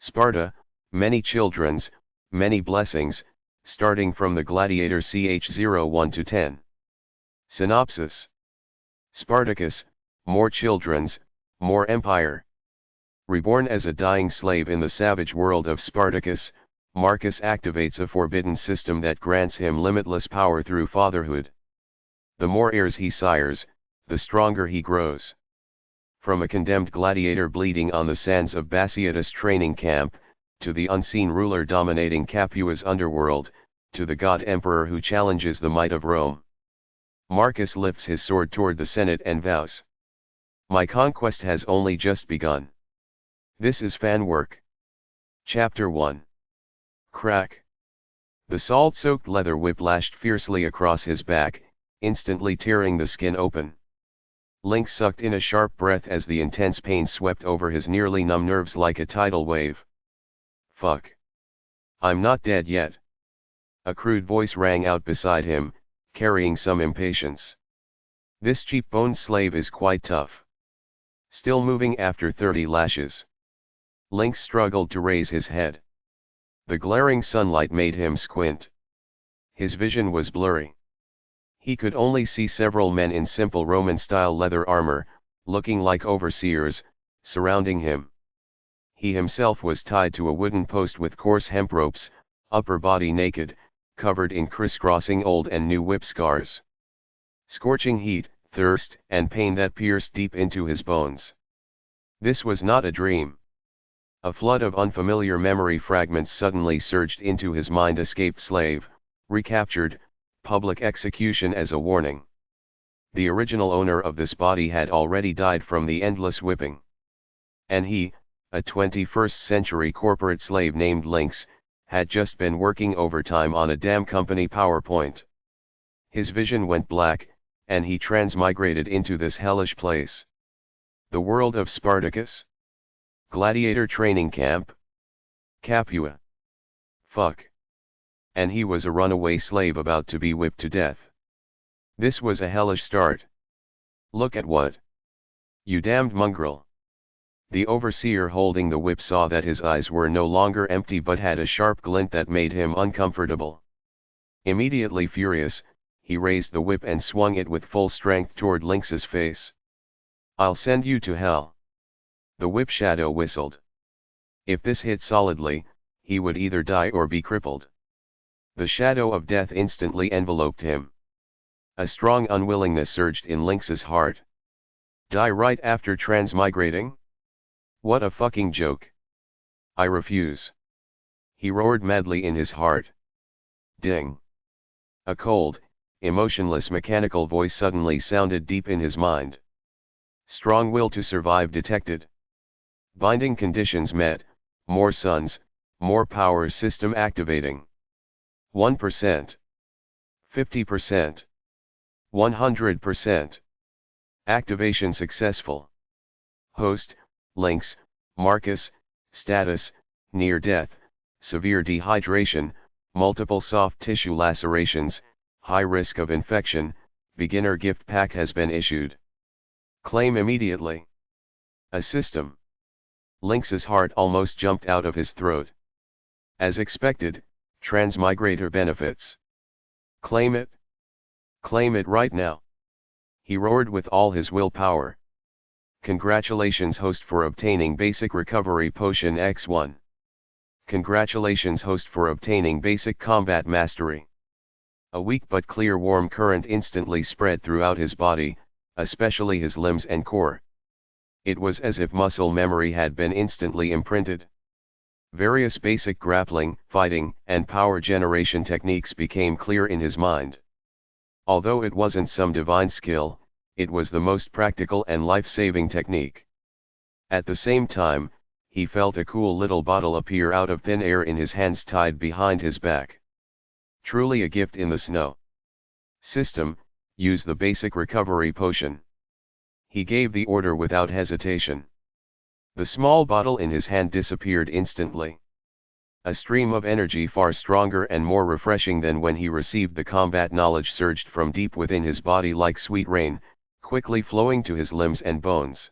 Sparta, many children's, many blessings, starting from the Gladiator ch 01-10. Synopsis. Spartacus, more children's, more empire. Reborn as a dying slave in the savage world of Spartacus, Marcus activates a forbidden system that grants him limitless power through fatherhood. The more heirs he sires, the stronger he grows. From a condemned gladiator bleeding on the sands of Batiatus training camp, to the unseen ruler dominating Capua's underworld, to the god-emperor who challenges the might of Rome. Marcus lifts his sword toward the Senate and vows. My conquest has only just begun. This is fanwork. Chapter 1. Crack. The salt-soaked leather whip lashed fiercely across his back, instantly tearing the skin open. Link sucked in a sharp breath as the intense pain swept over his nearly numb nerves like a tidal wave. Fuck. I'm not dead yet. A crude voice rang out beside him, carrying some impatience. This cheap-boned slave is quite tough. Still moving after 30 lashes. Link struggled to raise his head. The glaring sunlight made him squint. His vision was blurry. He could only see several men in simple Roman-style leather armor, looking like overseers, surrounding him. He himself was tied to a wooden post with coarse hemp ropes, upper body naked, covered in crisscrossing old and new whip scars. Scorching heat, thirst, and pain that pierced deep into his bones. This was not a dream. A flood of unfamiliar memory fragments suddenly surged into his mind. Escaped slave, recaptured, public execution as a warning. The original owner of this body had already died from the endless whipping. And he, a 21st century corporate slave named Lynx, had just been working overtime on a damn company PowerPoint. His vision went black, and he transmigrated into this hellish place. The world of Spartacus? Gladiator training camp? Capua? Fuck. And he was a runaway slave about to be whipped to death. This was a hellish start. Look at what? You damned mongrel. The overseer holding the whip saw that his eyes were no longer empty but had a sharp glint that made him uncomfortable. Immediately furious, he raised the whip and swung it with full strength toward Lynx's face. I'll send you to hell. The whip shadow whistled. If this hit solidly, he would either die or be crippled. The shadow of death instantly enveloped him. A strong unwillingness surged in Lynx's heart. Die right after transmigrating? What a fucking joke. I refuse. He roared madly in his heart. Ding. A cold, emotionless mechanical voice suddenly sounded deep in his mind. Strong will to survive detected. Binding conditions met, more suns, more power system activating. 1%. 50%. 100%. Activation successful. Host, Lynx, Marcus, status, near death, severe dehydration, multiple soft tissue lacerations, high risk of infection, beginner gift pack has been issued. Claim immediately. A system. Lynx's heart almost jumped out of his throat. As expected, transmigrator benefits. Claim it. Claim it right now. He roared with all his willpower. Congratulations host for obtaining basic recovery potion X1. Congratulations host for obtaining basic combat mastery. A weak but clear warm current instantly spread throughout his body, especially his limbs and core. It was as if muscle memory had been instantly imprinted. Various basic grappling, fighting, and power generation techniques became clear in his mind. Although it wasn't some divine skill, it was the most practical and life-saving technique. At the same time, he felt a cool little bottle appear out of thin air in his hands tied behind his back. Truly a gift in the snow. System, use the basic recovery potion. He gave the order without hesitation. The small bottle in his hand disappeared instantly. A stream of energy far stronger and more refreshing than when he received the combat knowledge surged from deep within his body like sweet rain, quickly flowing to his limbs and bones.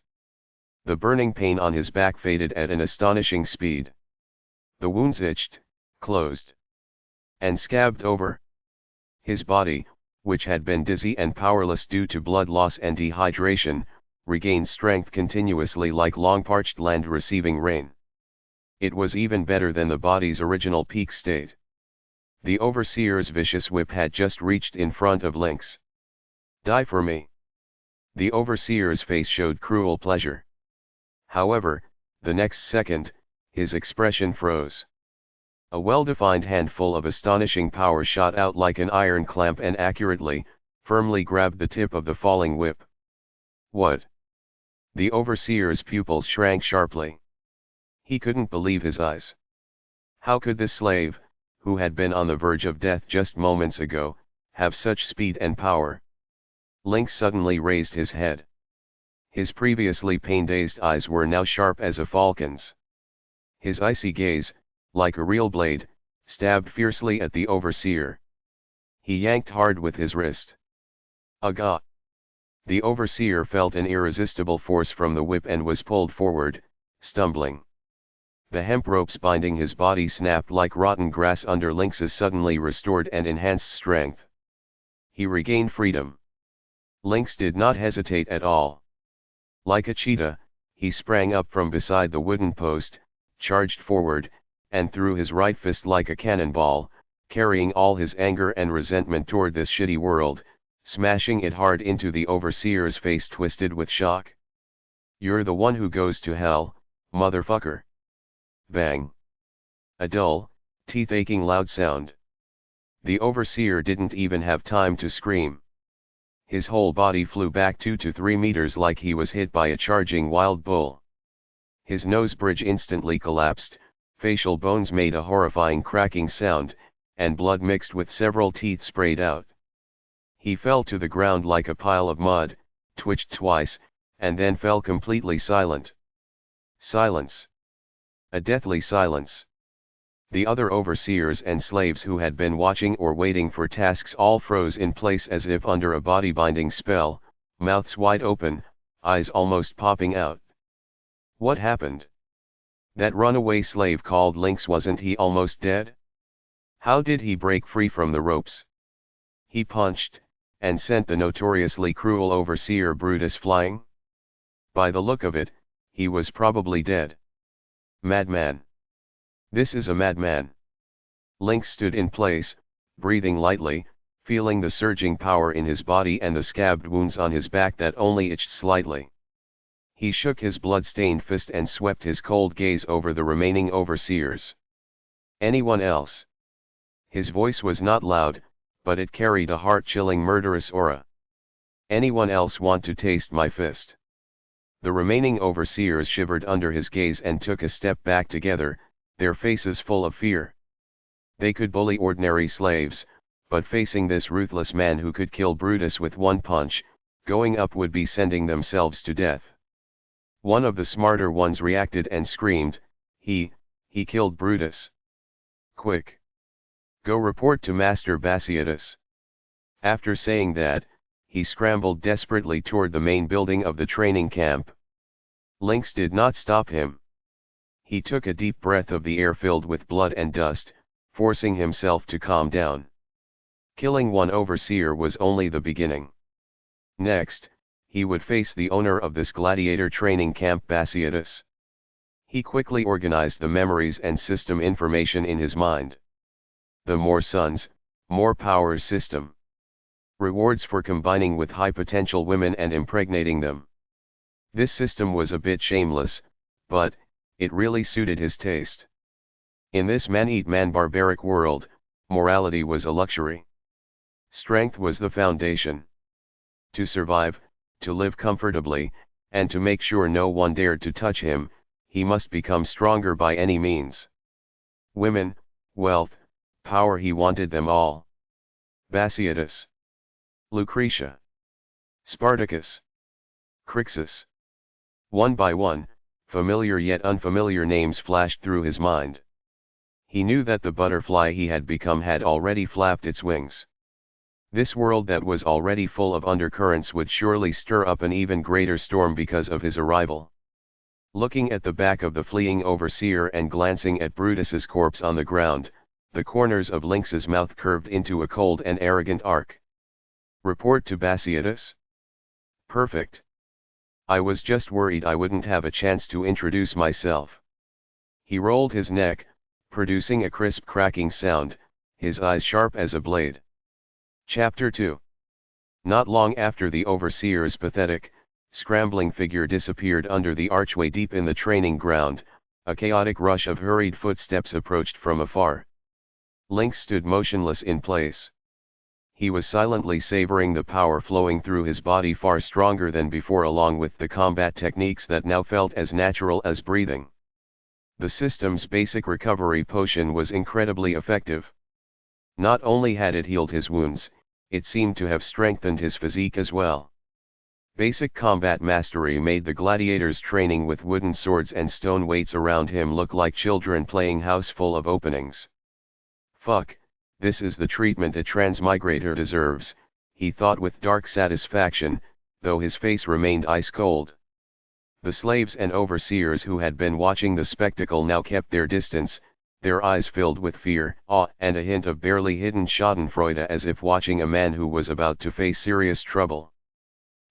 The burning pain on his back faded at an astonishing speed. The wounds itched, closed, and scabbed over. His body, which had been dizzy and powerless due to blood loss and dehydration, regained strength continuously like long parched land receiving rain. It was even better than the body's original peak state. The overseer's vicious whip had just reached in front of Lynx. "Die for me." The overseer's face showed cruel pleasure. However, the next second, his expression froze. A well-defined handful of astonishing power shot out like an iron clamp and accurately, firmly grabbed the tip of the falling whip. What? The overseer's pupils shrank sharply. He couldn't believe his eyes. How could this slave, who had been on the verge of death just moments ago, have such speed and power? Lynx suddenly raised his head. His previously pain-dazed eyes were now sharp as a falcon's. His icy gaze, like a real blade, stabbed fiercely at the overseer. He yanked hard with his wrist. Agah! The overseer felt an irresistible force from the whip and was pulled forward, stumbling. The hemp ropes binding his body snapped like rotten grass under Lynx's suddenly restored and enhanced strength. He regained freedom. Lynx did not hesitate at all. Like a cheetah, he sprang up from beside the wooden post, charged forward, and threw his right fist like a cannonball, carrying all his anger and resentment toward this shitty world, smashing it hard into the overseer's face twisted with shock. "You're the one who goes to hell, motherfucker." Bang. A dull, teeth-aching loud sound. The overseer didn't even have time to scream. His whole body flew back 2 to 3 meters like he was hit by a charging wild bull. His nose bridge instantly collapsed, facial bones made a horrifying cracking sound, and blood mixed with several teeth sprayed out. He fell to the ground like a pile of mud, twitched twice, and then fell completely silent. Silence. A deathly silence. The other overseers and slaves who had been watching or waiting for tasks all froze in place as if under a body-binding spell, mouths wide open, eyes almost popping out. What happened? That runaway slave called Lynx, wasn't he almost dead? How did he break free from the ropes? He punched, and sent the notoriously cruel overseer Brutus flying? By the look of it, he was probably dead. Madman. This is a madman. Lynx stood in place, breathing lightly, feeling the surging power in his body and the scabbed wounds on his back that only itched slightly. He shook his blood-stained fist and swept his cold gaze over the remaining overseers. Anyone else? His voice was not loud, but it carried a heart-chilling murderous aura. Anyone else want to taste my fist? The remaining overseers shivered under his gaze and took a step back together, their faces full of fear. They could bully ordinary slaves, but facing this ruthless man who could kill Brutus with one punch, going up would be sending themselves to death. One of the smarter ones reacted and screamed, He killed Brutus. Quick! Go report to Master Batiatus." After saying that, he scrambled desperately toward the main building of the training camp. Lynx did not stop him. He took a deep breath of the air filled with blood and dust, forcing himself to calm down. Killing one overseer was only the beginning. Next, he would face the owner of this gladiator training camp, Batiatus. He quickly organized the memories and system information in his mind. The more sons, more power system. Rewards for combining with high-potential women and impregnating them. This system was a bit shameless, but it really suited his taste. In this man-eat-man barbaric world, morality was a luxury. Strength was the foundation. To survive, to live comfortably, and to make sure no one dared to touch him, he must become stronger by any means. Women, wealth, power, he wanted them all. Batiatus. Lucretia. Spartacus. Crixus. One by one, familiar yet unfamiliar names flashed through his mind. He knew that the butterfly he had become had already flapped its wings. This world that was already full of undercurrents would surely stir up an even greater storm because of his arrival. Looking at the back of the fleeing overseer and glancing at Brutus's corpse on the ground, the corners of Lynx's mouth curved into a cold and arrogant arc. Report to Batiatus? Perfect. I was just worried I wouldn't have a chance to introduce myself. He rolled his neck, producing a crisp cracking sound, his eyes sharp as a blade. Chapter 2. Not long after the overseer's pathetic, scrambling figure disappeared under the archway deep in the training ground, a chaotic rush of hurried footsteps approached from afar. Lynx stood motionless in place. He was silently savoring the power flowing through his body, far stronger than before, along with the combat techniques that now felt as natural as breathing. The system's basic recovery potion was incredibly effective. Not only had it healed his wounds, it seemed to have strengthened his physique as well. Basic combat mastery made the gladiator's training with wooden swords and stone weights around him look like children playing house full of openings. Fuck, this is the treatment a transmigrator deserves, he thought with dark satisfaction, though his face remained ice cold. The slaves and overseers who had been watching the spectacle now kept their distance, their eyes filled with fear, awe, and a hint of barely hidden schadenfreude, as if watching a man who was about to face serious trouble.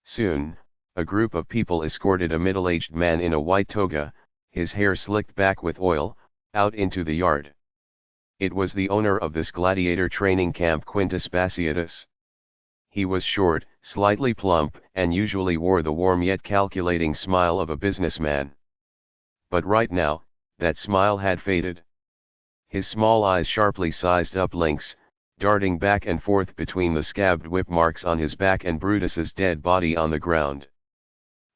Soon, a group of people escorted a middle-aged man in a white toga, his hair slicked back with oil, out into the yard. It was the owner of this gladiator training camp, Quintus Batiatus. He was short, slightly plump, and usually wore the warm yet calculating smile of a businessman. But right now, that smile had faded. His small eyes sharply sized up Lynx, darting back and forth between the scabbed whip marks on his back and Brutus's dead body on the ground.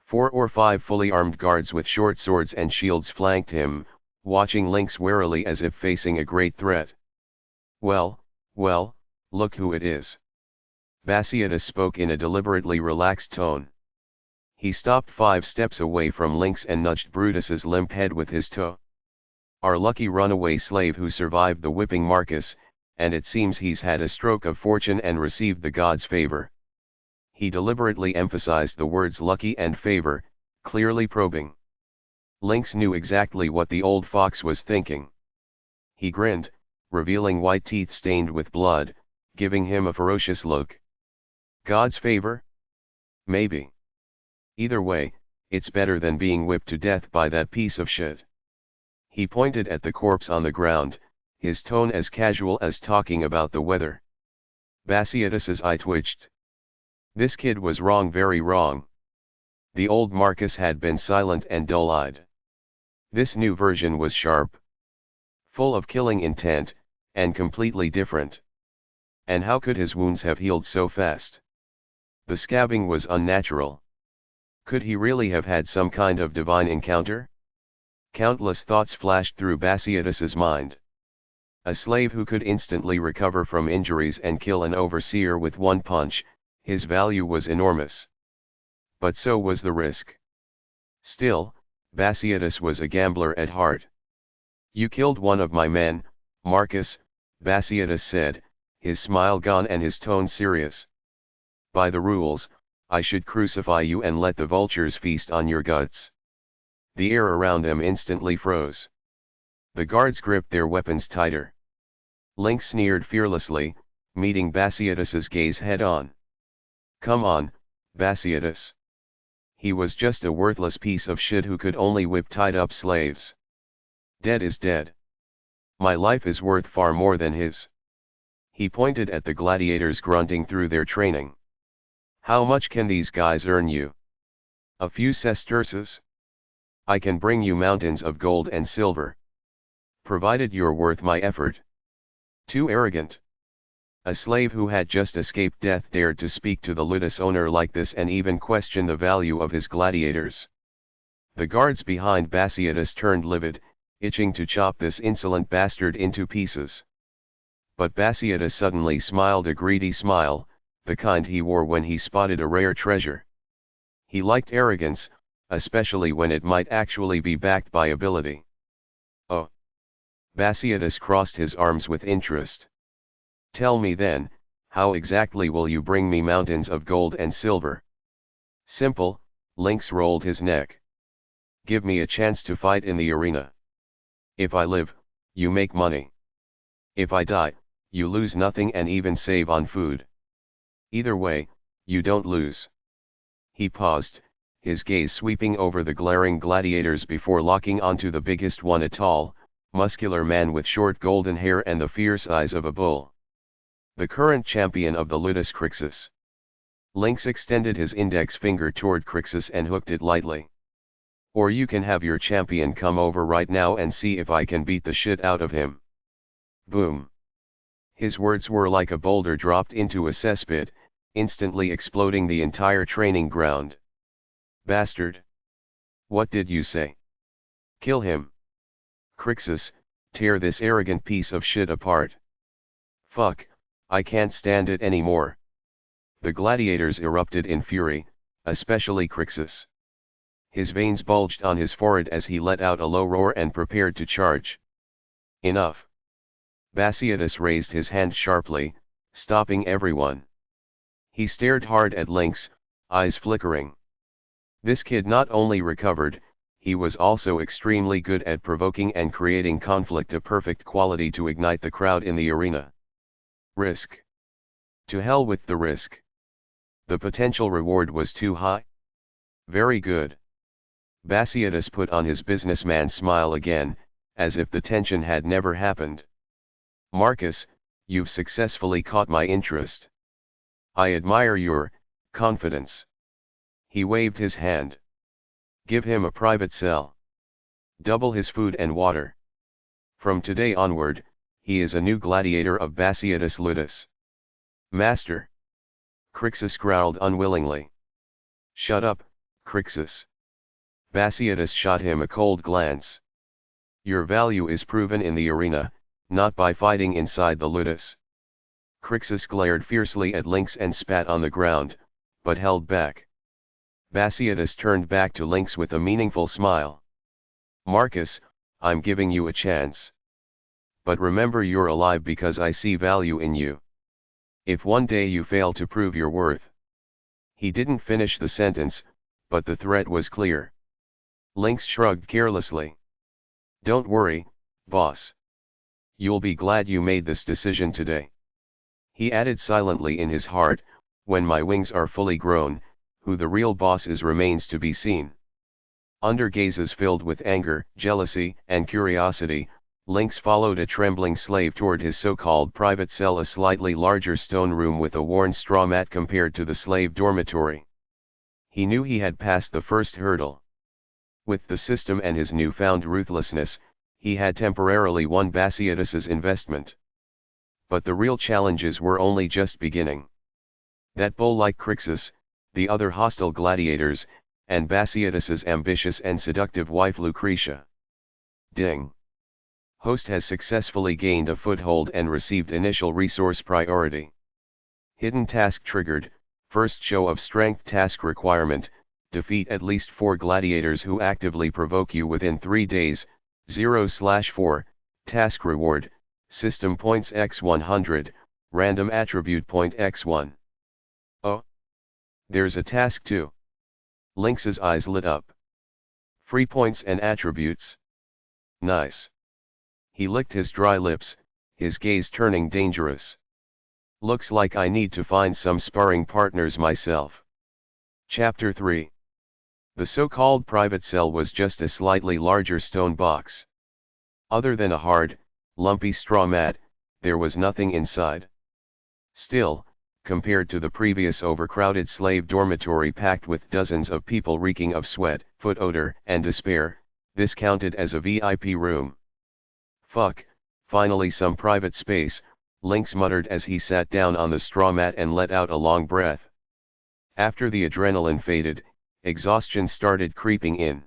4 or 5 fully armed guards with short swords and shields flanked him, watching Lynx warily as if facing a great threat. Well, look who it is. Batiatus spoke in a deliberately relaxed tone. He stopped 5 steps away from Lynx and nudged Brutus's limp head with his toe. Our lucky runaway slave who survived the whipping, Marcus, and it seems he's had a stroke of fortune and received the god's favor. He deliberately emphasized the words lucky and favor, clearly probing. Lynx knew exactly what the old fox was thinking. He grinned, revealing white teeth stained with blood, giving him a ferocious look. God's favor? Maybe. Either way, it's better than being whipped to death by that piece of shit. He pointed at the corpse on the ground, his tone as casual as talking about the weather. Batiatus's eye twitched. This kid was wrong, very wrong. The old Marcus had been silent and dull-eyed. This new version was sharp, full of killing intent, and completely different. And how could his wounds have healed so fast? The scabbing was unnatural. Could he really have had some kind of divine encounter? Countless thoughts flashed through Batiatus's mind. A slave who could instantly recover from injuries and kill an overseer with one punch, his value was enormous. But so was the risk. Still, Batiatus was a gambler at heart. You killed one of my men, Marcus, Batiatus said, his smile gone and his tone serious. By the rules, I should crucify you and let the vultures feast on your guts. The air around them instantly froze. The guards gripped their weapons tighter. Lynx sneered fearlessly, meeting Batiatus's gaze head-on. Come on, Batiatus. He was just a worthless piece of shit who could only whip tied-up slaves. Dead is dead. My life is worth far more than his. He pointed at the gladiators grunting through their training. How much can these guys earn you? A few sesterces? I can bring you mountains of gold and silver. Provided you're worth my effort. Too arrogant. A slave who had just escaped death dared to speak to the Ludus owner like this and even question the value of his gladiators. The guards behind Batiatus turned livid, itching to chop this insolent bastard into pieces. But Batiatus suddenly smiled a greedy smile, the kind he wore when he spotted a rare treasure. He liked arrogance, especially when it might actually be backed by ability. Oh! Batiatus crossed his arms with interest. Tell me then, how exactly will you bring me mountains of gold and silver? Simple, Lynx rolled his neck. Give me a chance to fight in the arena. If I live, you make money. If I die, you lose nothing and even save on food. Either way, you don't lose. He paused, his gaze sweeping over the glaring gladiators before locking onto the biggest one, a tall, muscular man with short golden hair and the fierce eyes of a bull. The current champion of the Ludus, Crixus. Lynx extended his index finger toward Crixus and hooked it lightly. Or you can have your champion come over right now and see if I can beat the shit out of him. Boom. His words were like a boulder dropped into a cesspit, instantly exploding the entire training ground. Bastard. What did you say? Kill him. Crixus, tear this arrogant piece of shit apart. Fuck, I can't stand it anymore. The gladiators erupted in fury, especially Crixus. His veins bulged on his forehead as he let out a low roar and prepared to charge. Enough. Batiatus raised his hand sharply, stopping everyone. He stared hard at Lynx, eyes flickering. This kid not only recovered, he was also extremely good at provoking and creating conflict, a perfect quality to ignite the crowd in the arena. Risk. To hell with the risk. The potential reward was too high? Very good. Batiatus put on his businessman smile again, as if the tension had never happened. Marcus, you've successfully caught my interest. I admire your confidence. He waved his hand. Give him a private cell. Double his food and water. From today onward, he is a new gladiator of Batiatus Ludus. Master. Crixus growled unwillingly. Shut up, Crixus. Batiatus shot him a cold glance. Your value is proven in the arena, not by fighting inside the Ludus. Crixus glared fiercely at Lynx and spat on the ground, but held back. Batiatus turned back to Lynx with a meaningful smile. Marcus, I'm giving you a chance. But remember, you're alive because I see value in you. If one day you fail to prove your worth. He didn't finish the sentence, but the threat was clear. Lynx shrugged carelessly. Don't worry, boss. You'll be glad you made this decision today. He added silently in his heart, when my wings are fully grown, who the real boss is remains to be seen. Under gazes filled with anger, jealousy, and curiosity, Lynx followed a trembling slave toward his so-called private cell, a slightly larger stone room with a worn straw mat compared to the slave dormitory. He knew he had passed the first hurdle. With the system and his newfound ruthlessness, he had temporarily won Batiatus's investment. But the real challenges were only just beginning. That bull-like Crixus, the other hostile gladiators, and Batiatus's ambitious and seductive wife Lucretia. Ding. Host has successfully gained a foothold and received initial resource priority. Hidden task triggered, first show of strength task requirement, defeat at least 4 gladiators who actively provoke you within 3 days, 0/4, task reward, system points x 100, random attribute point x 1. Oh. There's a task too. Lynx's eyes lit up. Free points and attributes. Nice. He licked his dry lips, his gaze turning dangerous. Looks like I need to find some sparring partners myself. Chapter 3. The so-called private cell was just a slightly larger stone box. Other than a hard, lumpy straw mat, there was nothing inside. Still, compared to the previous overcrowded slave dormitory packed with dozens of people reeking of sweat, foot odor, and despair, this counted as a VIP room. Fuck, finally some private space, Lynx muttered as he sat down on the straw mat and let out a long breath. After the adrenaline faded, exhaustion started creeping in.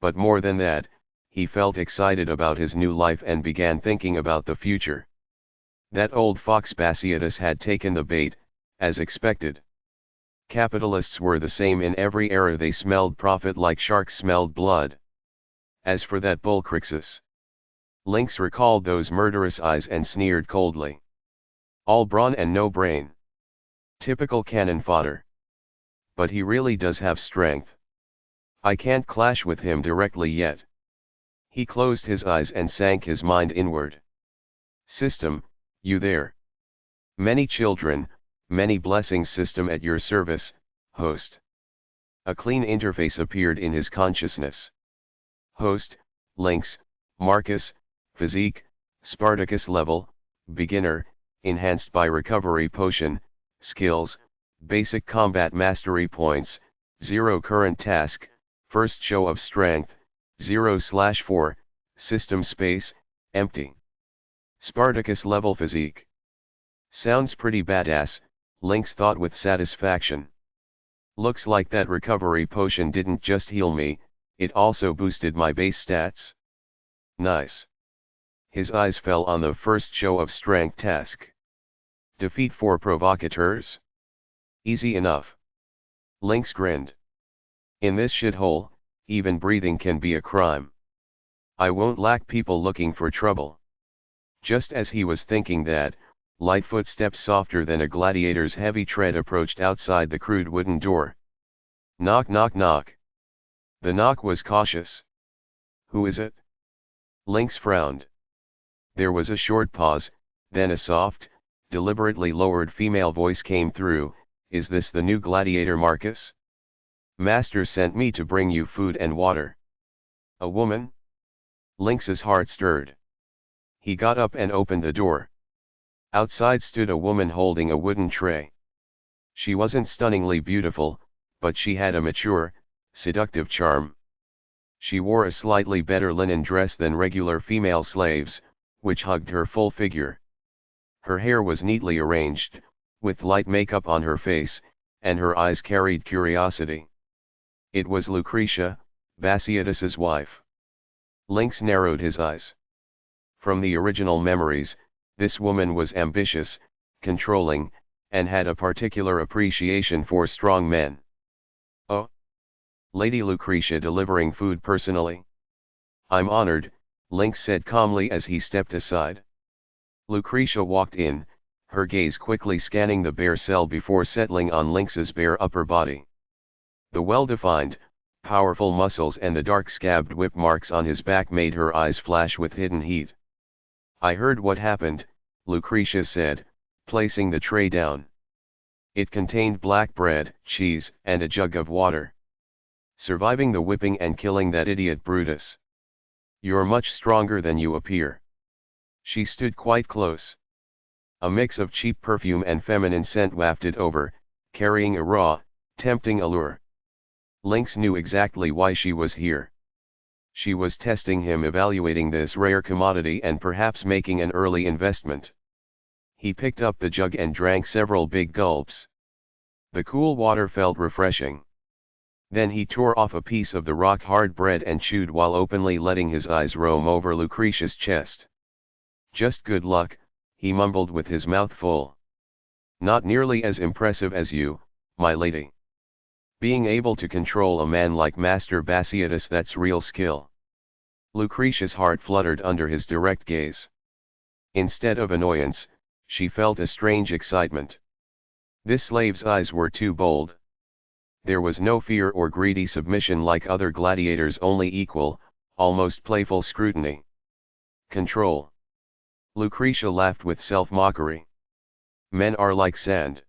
But more than that, he felt excited about his new life and began thinking about the future. That old fox Batiatus had taken the bait, as expected. Capitalists were the same in every era, they smelled profit like sharks smelled blood. As for that bull Crixus, Lynx recalled those murderous eyes and sneered coldly. All brawn and no brain. Typical cannon fodder. But he really does have strength. I can't clash with him directly yet. He closed his eyes and sank his mind inward. System, you there? Many children, many blessings system at your service, host. A clean interface appeared in his consciousness. Host, links, Marcus, physique, Spartacus level, beginner, enhanced by recovery potion, skills, basic combat mastery points, 0 current task, first show of strength, 0/4, system space, empty. Spartacus level physique. Sounds pretty badass, Lynx thought with satisfaction. Looks like that recovery potion didn't just heal me, it also boosted my base stats. Nice. His eyes fell on the first show of strength task. Defeat 4 provocateurs? Easy enough. Lynx grinned. In this shithole, even breathing can be a crime. I won't lack people looking for trouble. Just as he was thinking that, light footsteps softer than a gladiator's heavy tread approached outside the crude wooden door. Knock knock knock. The knock was cautious. Who is it? Lynx frowned. There was a short pause, then a soft, deliberately lowered female voice came through. Is this the new gladiator Marcus? Master sent me to bring you food and water. A woman? Lynx's heart stirred. He got up and opened the door. Outside stood a woman holding a wooden tray. She wasn't stunningly beautiful, but she had a mature, seductive charm. She wore a slightly better linen dress than regular female slaves, which hugged her full figure. Her hair was neatly arranged, with light makeup on her face, and her eyes carried curiosity. It was Lucretia, Batiatus's wife. Lynx narrowed his eyes. From the original memories, this woman was ambitious, controlling, and had a particular appreciation for strong men. Oh? Lady Lucretia delivering food personally? I'm honored, Lynx said calmly as he stepped aside. Lucretia walked in, her gaze quickly scanning the bare cell before settling on Lynx's bare upper body. The well-defined, powerful muscles and the dark scabbed whip marks on his back made her eyes flash with hidden heat. I heard what happened, Lucretia said, placing the tray down. It contained black bread, cheese, and a jug of water. Surviving the whipping and killing that idiot Brutus. You're much stronger than you appear. She stood quite close. A mix of cheap perfume and feminine scent wafted over, carrying a raw, tempting allure. Lynx knew exactly why she was here. She was testing him, evaluating this rare commodity and perhaps making an early investment. He picked up the jug and drank several big gulps. The cool water felt refreshing. Then he tore off a piece of the rock-hard bread and chewed while openly letting his eyes roam over Lucretia's chest. Just good luck, he mumbled with his mouth full. Not nearly as impressive as you, my lady. Being able to control a man like Master Batiatus, that's real skill. Lucretia's heart fluttered under his direct gaze. Instead of annoyance, she felt a strange excitement. This slave's eyes were too bold. There was no fear or greedy submission like other gladiators, only equal, almost playful scrutiny. Control. Lucretia laughed with self-mockery. Men are like sand.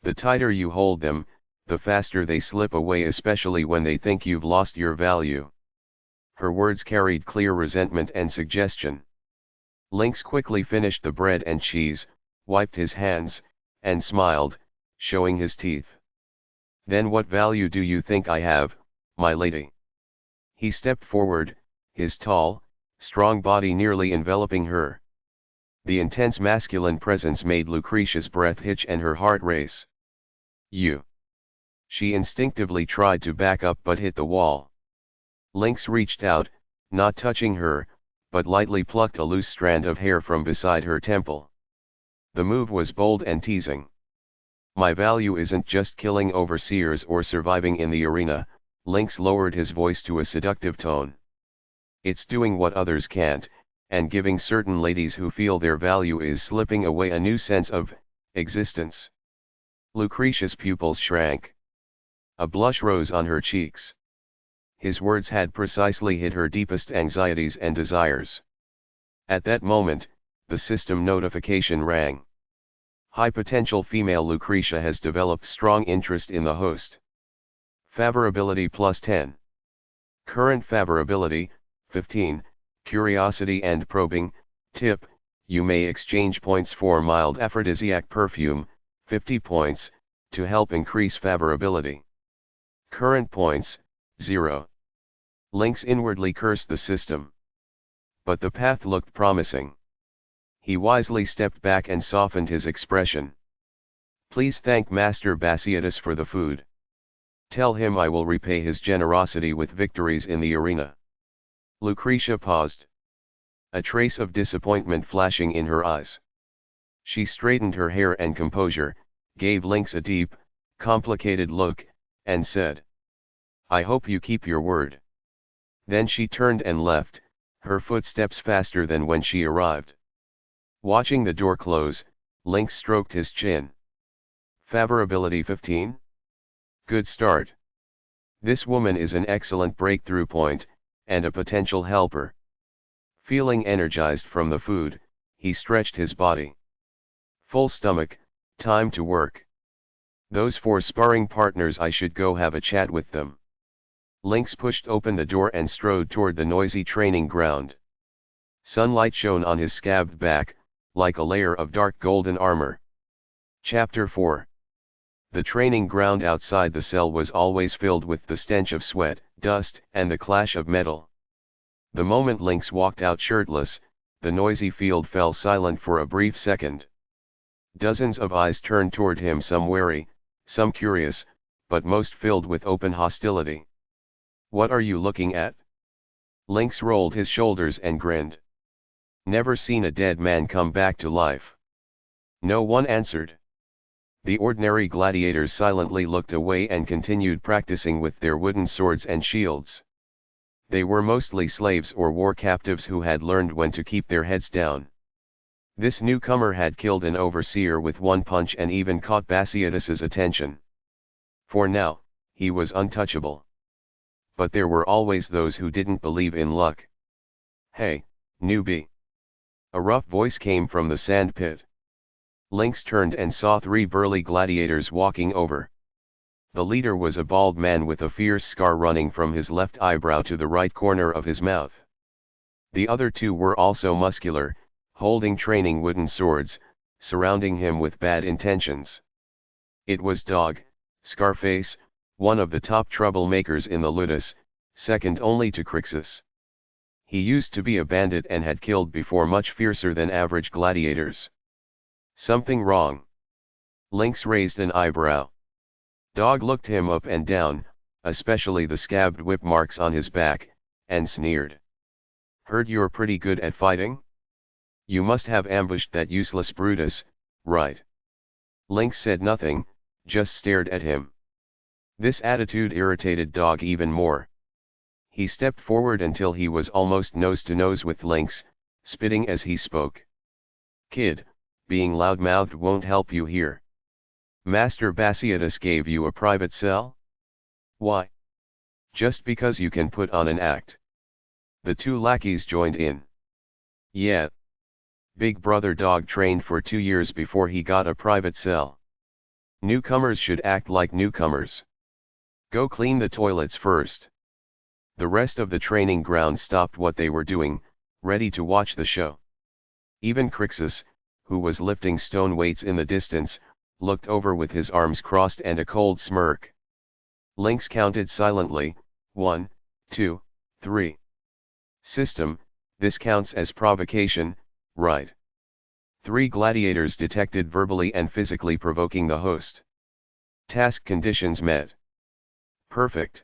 The tighter you hold them, the faster they slip away, especially when they think you've lost your value. Her words carried clear resentment and suggestion. Lynx quickly finished the bread and cheese, wiped his hands, and smiled, showing his teeth. Then what value do you think I have, my lady? He stepped forward, his tall, strong body nearly enveloping her. The intense masculine presence made Lucretia's breath hitch and her heart race. You. She instinctively tried to back up but hit the wall. Lynx reached out, not touching her, but lightly plucked a loose strand of hair from beside her temple. The move was bold and teasing. My value isn't just killing overseers or surviving in the arena, Lynx lowered his voice to a seductive tone. It's doing what others can't, and giving certain ladies who feel their value is slipping away a new sense of existence. Lucretia's pupils shrank. A blush rose on her cheeks. His words had precisely hit her deepest anxieties and desires. At that moment, the system notification rang. High potential female Lucretia has developed strong interest in the host. Favorability plus 10. Current favorability, 15, curiosity and probing. Tip, you may exchange points for mild aphrodisiac perfume, 50 points, to help increase favorability. Current points, 0. Lynx inwardly cursed the system. But the path looked promising. He wisely stepped back and softened his expression. Please thank Master Batiatus for the food. Tell him I will repay his generosity with victories in the arena. Lucretia paused. A trace of disappointment flashing in her eyes. She straightened her hair and composure, gave Lynx a deep, complicated look, and said, I hope you keep your word. Then she turned and left, her footsteps faster than when she arrived. Watching the door close, Lynx stroked his chin. Favorability 15? Good start. This woman is an excellent breakthrough point, and a potential helper. Feeling energized from the food, he stretched his body. Full stomach, time to work. Those 4 sparring partners, I should go have a chat with them. Lynx pushed open the door and strode toward the noisy training ground. Sunlight shone on his scabbed back, like a layer of dark golden armor. Chapter 4. The training ground outside the cell was always filled with the stench of sweat, dust, and the clash of metal. The moment Lynx walked out shirtless, the noisy field fell silent for a brief second. Dozens of eyes turned toward him, some wary, some curious, but most filled with open hostility. What are you looking at? Lynx rolled his shoulders and grinned. Never seen a dead man come back to life. No one answered. The ordinary gladiators silently looked away and continued practicing with their wooden swords and shields. They were mostly slaves or war captives who had learned when to keep their heads down. This newcomer had killed an overseer with one punch and even caught Batiatus's attention. For now, he was untouchable. But there were always those who didn't believe in luck. Hey, newbie. A rough voice came from the sand pit. Lynx turned and saw 3 burly gladiators walking over. The leader was a bald man with a fierce scar running from his left eyebrow to the right corner of his mouth. The other 2 were also muscular, holding training wooden swords, surrounding him with bad intentions. It was Dog, Scarface, one of the top troublemakers in the Ludus, second only to Crixus. He used to be a bandit and had killed before much fiercer than average gladiators. Something wrong? Lynx raised an eyebrow. Dog looked him up and down, especially the scabbed whip marks on his back, and sneered. Heard you're pretty good at fighting? You must have ambushed that useless Brutus, right? Lynx said nothing, just stared at him. This attitude irritated Dog even more. He stepped forward until he was almost nose to nose with Lynx, spitting as he spoke. Kid, being loud-mouthed won't help you here. Master Batiatus gave you a private cell? Why? Just because you can put on an act. The 2 lackeys joined in. Yeah. Big brother Dog trained for 2 years before he got a private cell. Newcomers should act like newcomers. Go clean the toilets first. The rest of the training ground stopped what they were doing, ready to watch the show. Even Crixus, who was lifting stone weights in the distance, looked over with his arms crossed and a cold smirk. Lynx counted silently, 1, 2, 3. System, this counts as provocation, right? 3 gladiators detected verbally and physically provoking the host. Task conditions met. Perfect.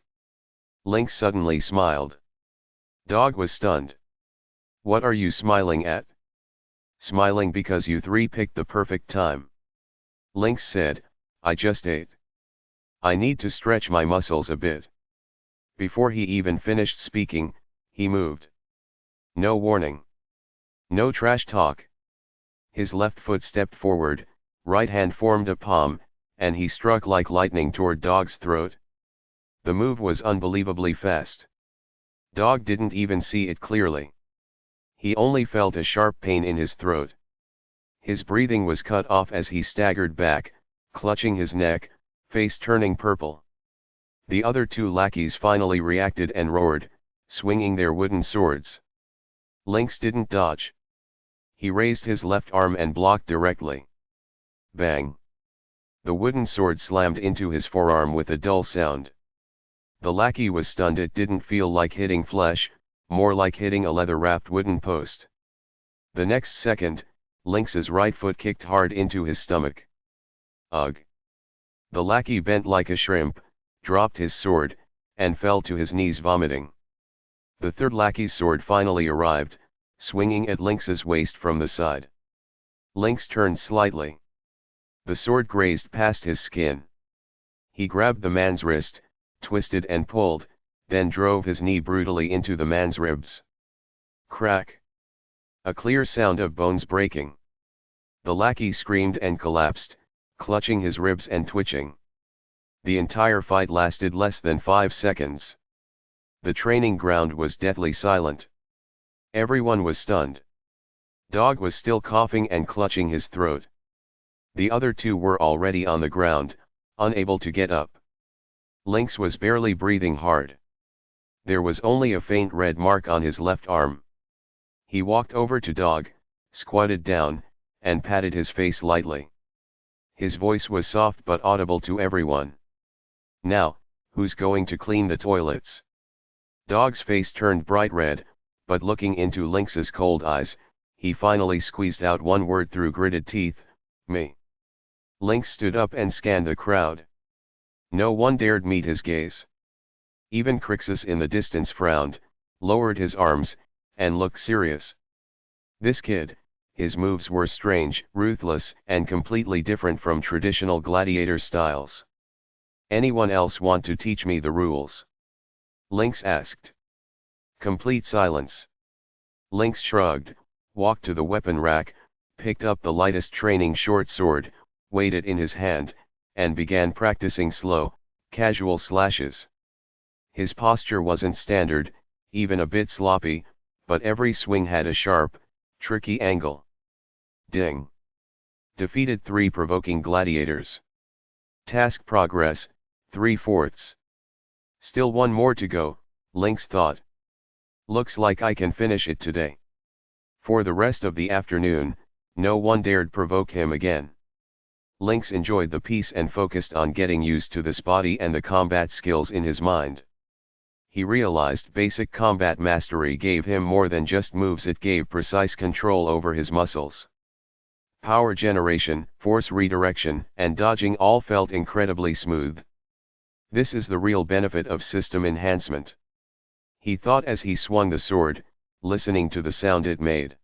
Lynx suddenly smiled. Dog was stunned. What are you smiling at? Smiling because you 3 picked the perfect time. Lynx said, I just ate. I need to stretch my muscles a bit. Before he even finished speaking, he moved. No warning. No trash talk. His left foot stepped forward, right hand formed a palm, and he struck like lightning toward Dog's throat. The move was unbelievably fast. Dog didn't even see it clearly. He only felt a sharp pain in his throat. His breathing was cut off as he staggered back, clutching his neck, face turning purple. The other two lackeys finally reacted and roared, swinging their wooden swords. Lynx didn't dodge. He raised his left arm and blocked directly. Bang! The wooden sword slammed into his forearm with a dull sound. The lackey was stunned. It didn't feel like hitting flesh, more like hitting a leather-wrapped wooden post. The next second, Lynx's right foot kicked hard into his stomach. Ugh! The lackey bent like a shrimp, dropped his sword, and fell to his knees vomiting. The third lackey's sword finally arrived, swinging at Lynx's waist from the side. Lynx turned slightly. The sword grazed past his skin. He grabbed the man's wrist, twisted and pulled, then drove his knee brutally into the man's ribs. Crack! A clear sound of bones breaking. The lackey screamed and collapsed, clutching his ribs and twitching. The entire fight lasted less than 5 seconds. The training ground was deathly silent. Everyone was stunned. Dog was still coughing and clutching his throat. The other two were already on the ground, unable to get up. Lynx was barely breathing hard. There was only a faint red mark on his left arm. He walked over to Dog, squatted down, and patted his face lightly. His voice was soft but audible to everyone. Now, who's going to clean the toilets? Dog's face turned bright red, but looking into Lynx's cold eyes, he finally squeezed out one word through gritted teeth, me. Lynx stood up and scanned the crowd. No one dared meet his gaze. Even Crixus in the distance frowned, lowered his arms, and looked serious. This kid, his moves were strange, ruthless, and completely different from traditional gladiator styles. Anyone else want to teach me the rules? Lynx asked. Complete silence. Lynx shrugged, walked to the weapon rack, picked up the lightest training short sword, weighed it in his hand, and began practicing slow, casual slashes. His posture wasn't standard, even a bit sloppy, but every swing had a sharp, tricky angle. Ding! Defeated 3 provoking gladiators. Task progress, 3/4. Still one more to go, Lynx thought. Looks like I can finish it today. For the rest of the afternoon, no one dared provoke him again. Lynx enjoyed the peace and focused on getting used to this body and the combat skills in his mind. He realized basic combat mastery gave him more than just moves, it gave precise control over his muscles. Power generation, force redirection, and dodging all felt incredibly smooth. This is the real benefit of system enhancement. He thought as he swung the sword, listening to the sound it made.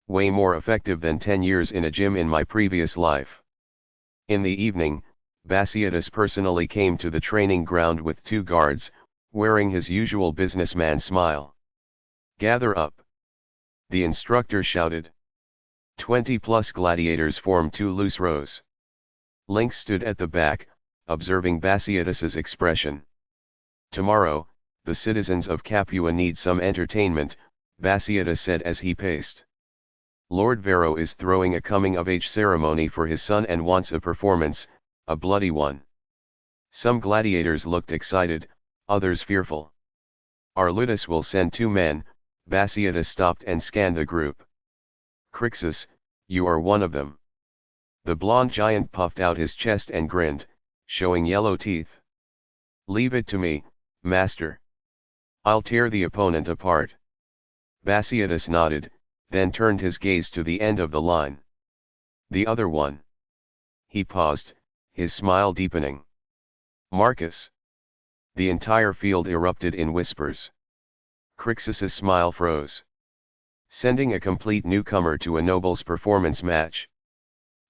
Way more effective than 10 years in a gym in my previous life. In the evening, Batiatus personally came to the training ground with 2 guards, wearing his usual businessman smile. Gather up! The instructor shouted. 20+ gladiators formed 2 loose rows. Lynx stood at the back, observing Batiatus's expression. Tomorrow, the citizens of Capua need some entertainment, Batiatus said as he paced. Lord Vero is throwing a coming-of-age ceremony for his son and wants a performance, a bloody one. Some gladiators looked excited, others fearful. Arlutus will send 2 men, Batiatus stopped and scanned the group. Crixus, you are one of them. The blond giant puffed out his chest and grinned, showing yellow teeth. Leave it to me, master. I'll tear the opponent apart. Batiatus nodded, then turned his gaze to the end of the line. The other one. He paused, his smile deepening. Marcus. The entire field erupted in whispers. Crixus's smile froze. Sending a complete newcomer to a noble's performance match.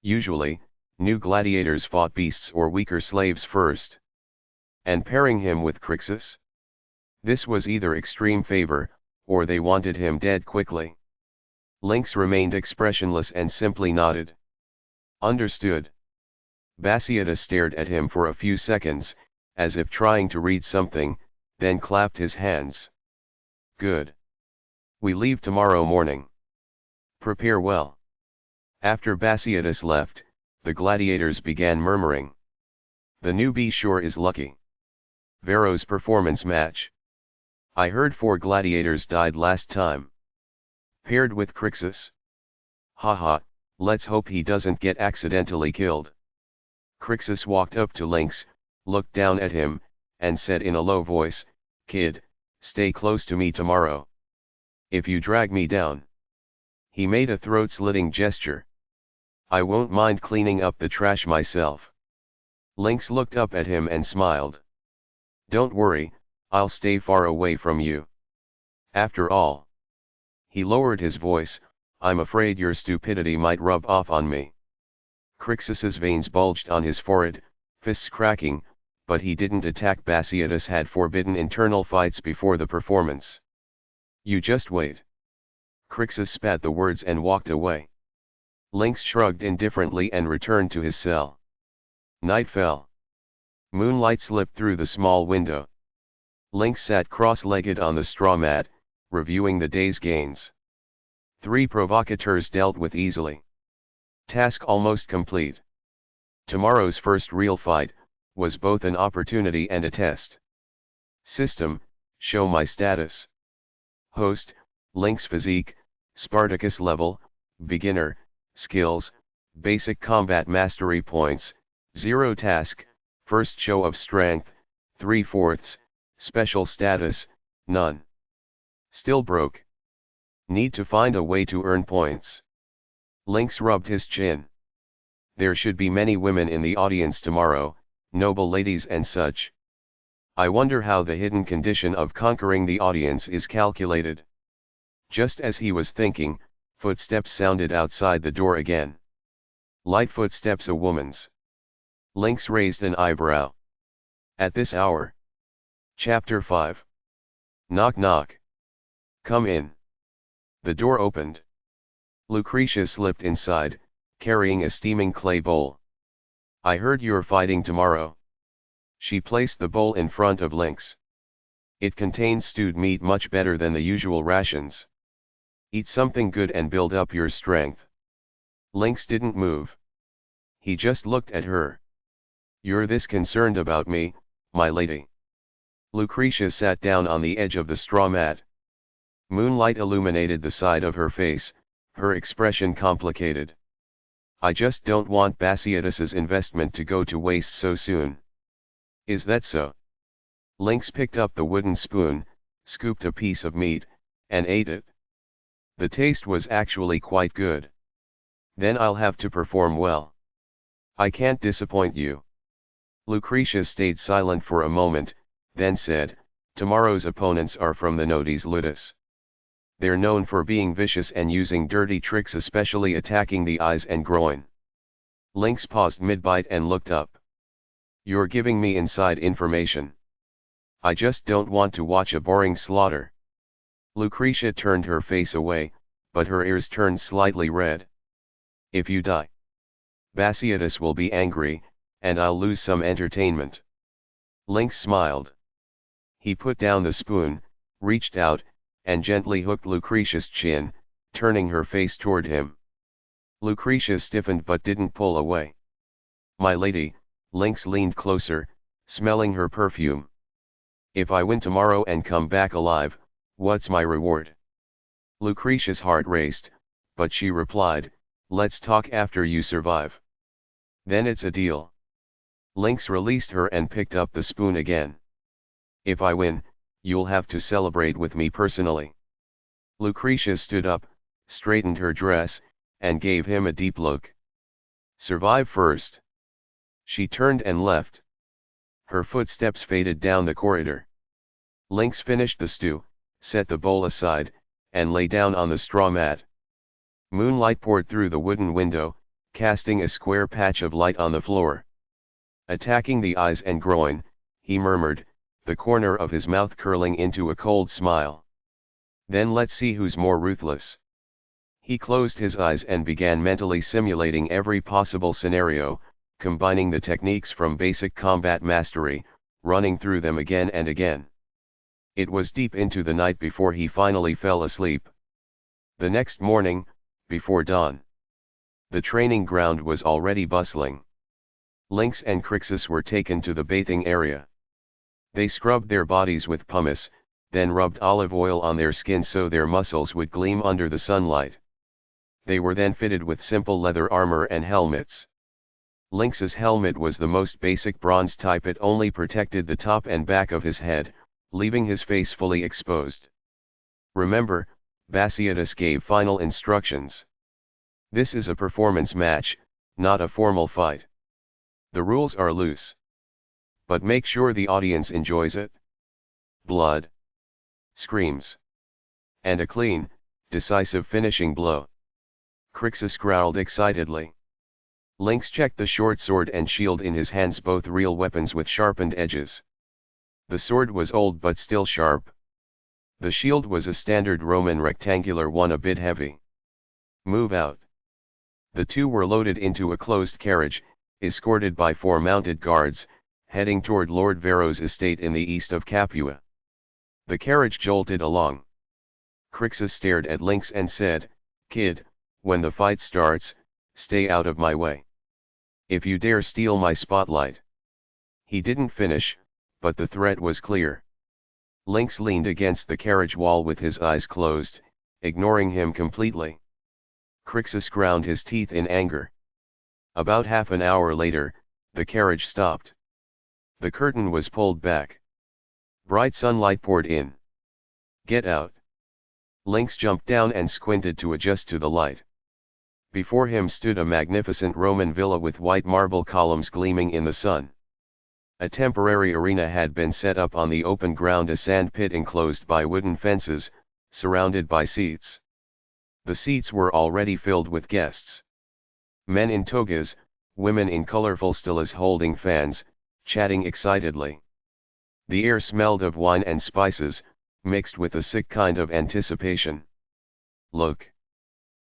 Usually, new gladiators fought beasts or weaker slaves first. And pairing him with Crixus? This was either extreme favor, or they wanted him dead quickly. Lynx remained expressionless and simply nodded. Understood. Batiatus stared at him for a few seconds, as if trying to read something, then clapped his hands. Good. We leave tomorrow morning. Prepare well. After Batiatus left, the gladiators began murmuring. The newbie sure is lucky. Vero's performance match. I heard 4 gladiators died last time. Paired with Crixus. Haha, let's hope he doesn't get accidentally killed. Crixus walked up to Lynx, looked down at him, and said in a low voice, Kid, stay close to me tomorrow. If you drag me down. He made a throat-slitting gesture. I won't mind cleaning up the trash myself. Lynx looked up at him and smiled. Don't worry, I'll stay far away from you. After all. He lowered his voice, I'm afraid your stupidity might rub off on me. Crixus's veins bulged on his forehead, fists cracking, but he didn't attack. Batiatus had forbidden internal fights before the performance. You just wait. Crixus spat the words and walked away. Lynx shrugged indifferently and returned to his cell. Night fell. Moonlight slipped through the small window. Lynx sat cross-legged on the straw mat, reviewing the day's gains. 3 provocateurs dealt with easily. Task almost complete. Tomorrow's first real fight was both an opportunity and a test. System, show my status. Host, Lynx physique, Spartacus level, beginner, skills, basic combat mastery points, 0 task, first show of strength, 3/4, special status, none. Still broke. Need to find a way to earn points. Lynx rubbed his chin. There should be many women in the audience tomorrow, noble ladies and such. I wonder how the hidden condition of conquering the audience is calculated. Just as he was thinking, footsteps sounded outside the door again. Light footsteps, a woman's. Lynx raised an eyebrow. At this hour. Chapter 5. Knock knock. Come in. The door opened. Lucretia slipped inside, carrying a steaming clay bowl. I heard you're fighting tomorrow. She placed the bowl in front of Lynx. It contains stewed meat, much better than the usual rations. Eat something good and build up your strength. Lynx didn't move. He just looked at her. You're this concerned about me, my lady? Lucretia sat down on the edge of the straw mat. Moonlight illuminated the side of her face, her expression complicated. I just don't want Batiatus's investment to go to waste so soon. Is that so? Lynx picked up the wooden spoon, scooped a piece of meat, and ate it. The taste was actually quite good. Then I'll have to perform well. I can't disappoint you. Lucretia stayed silent for a moment, then said, tomorrow's opponents are from the Nodes Ludus. They're known for being vicious and using dirty tricks, especially attacking the eyes and groin. Lynx paused mid-bite and looked up. You're giving me inside information. I just don't want to watch a boring slaughter. Lucretia turned her face away, but her ears turned slightly red. If you die, Batiatus will be angry, and I'll lose some entertainment. Lynx smiled. He put down the spoon, reached out, and gently hooked Lucretia's chin, turning her face toward him. Lucretia stiffened but didn't pull away. My lady, Lynx leaned closer, smelling her perfume. If I win tomorrow and come back alive, what's my reward? Lucretia's heart raced, but she replied, let's talk after you survive. Then it's a deal. Lynx released her and picked up the spoon again. If I win, you'll have to celebrate with me personally. Lucretia stood up, straightened her dress, and gave him a deep look. Survive first. She turned and left. Her footsteps faded down the corridor. Lynx finished the stew, set the bowl aside, and lay down on the straw mat. Moonlight poured through the wooden window, casting a square patch of light on the floor. Attacking the eyes and groin, he murmured, the corner of his mouth curling into a cold smile. Then let's see who's more ruthless. He closed his eyes and began mentally simulating every possible scenario, combining the techniques from basic combat mastery, running through them again and again. It was deep into the night before he finally fell asleep. The next morning, before dawn, the training ground was already bustling. Lynx and Crixus were taken to the bathing area. They scrubbed their bodies with pumice, then rubbed olive oil on their skin so their muscles would gleam under the sunlight. They were then fitted with simple leather armor and helmets. Lynx's helmet was the most basic bronze type. It only protected the top and back of his head, leaving his face fully exposed. Remember, Batiatus gave final instructions. This is a performance match, not a formal fight. The rules are loose. But make sure the audience enjoys it. Blood, screams, and a clean, decisive finishing blow. Crixus growled excitedly. Lynx checked the short sword and shield in his hands, both real weapons with sharpened edges. The sword was old but still sharp. The shield was a standard Roman rectangular one, a bit heavy. Move out. The two were loaded into a closed carriage, escorted by 4 mounted guards, heading toward Lord Varro's estate in the east of Capua. The carriage jolted along. Crixus stared at Lynx and said, "Kid, when the fight starts, stay out of my way. If you dare steal my spotlight." He didn't finish, but the threat was clear. Lynx leaned against the carriage wall with his eyes closed, ignoring him completely. Crixus ground his teeth in anger. About half an hour later, the carriage stopped. The curtain was pulled back. Bright sunlight poured in. "Get out." Lynx jumped down and squinted to adjust to the light. Before him stood a magnificent Roman villa with white marble columns gleaming in the sun. A temporary arena had been set up on the open ground, a sand pit enclosed by wooden fences, surrounded by seats. The seats were already filled with guests. Men in togas, women in colorful stelas holding fans, chatting excitedly. The air smelled of wine and spices, mixed with a sick kind of anticipation. "Look!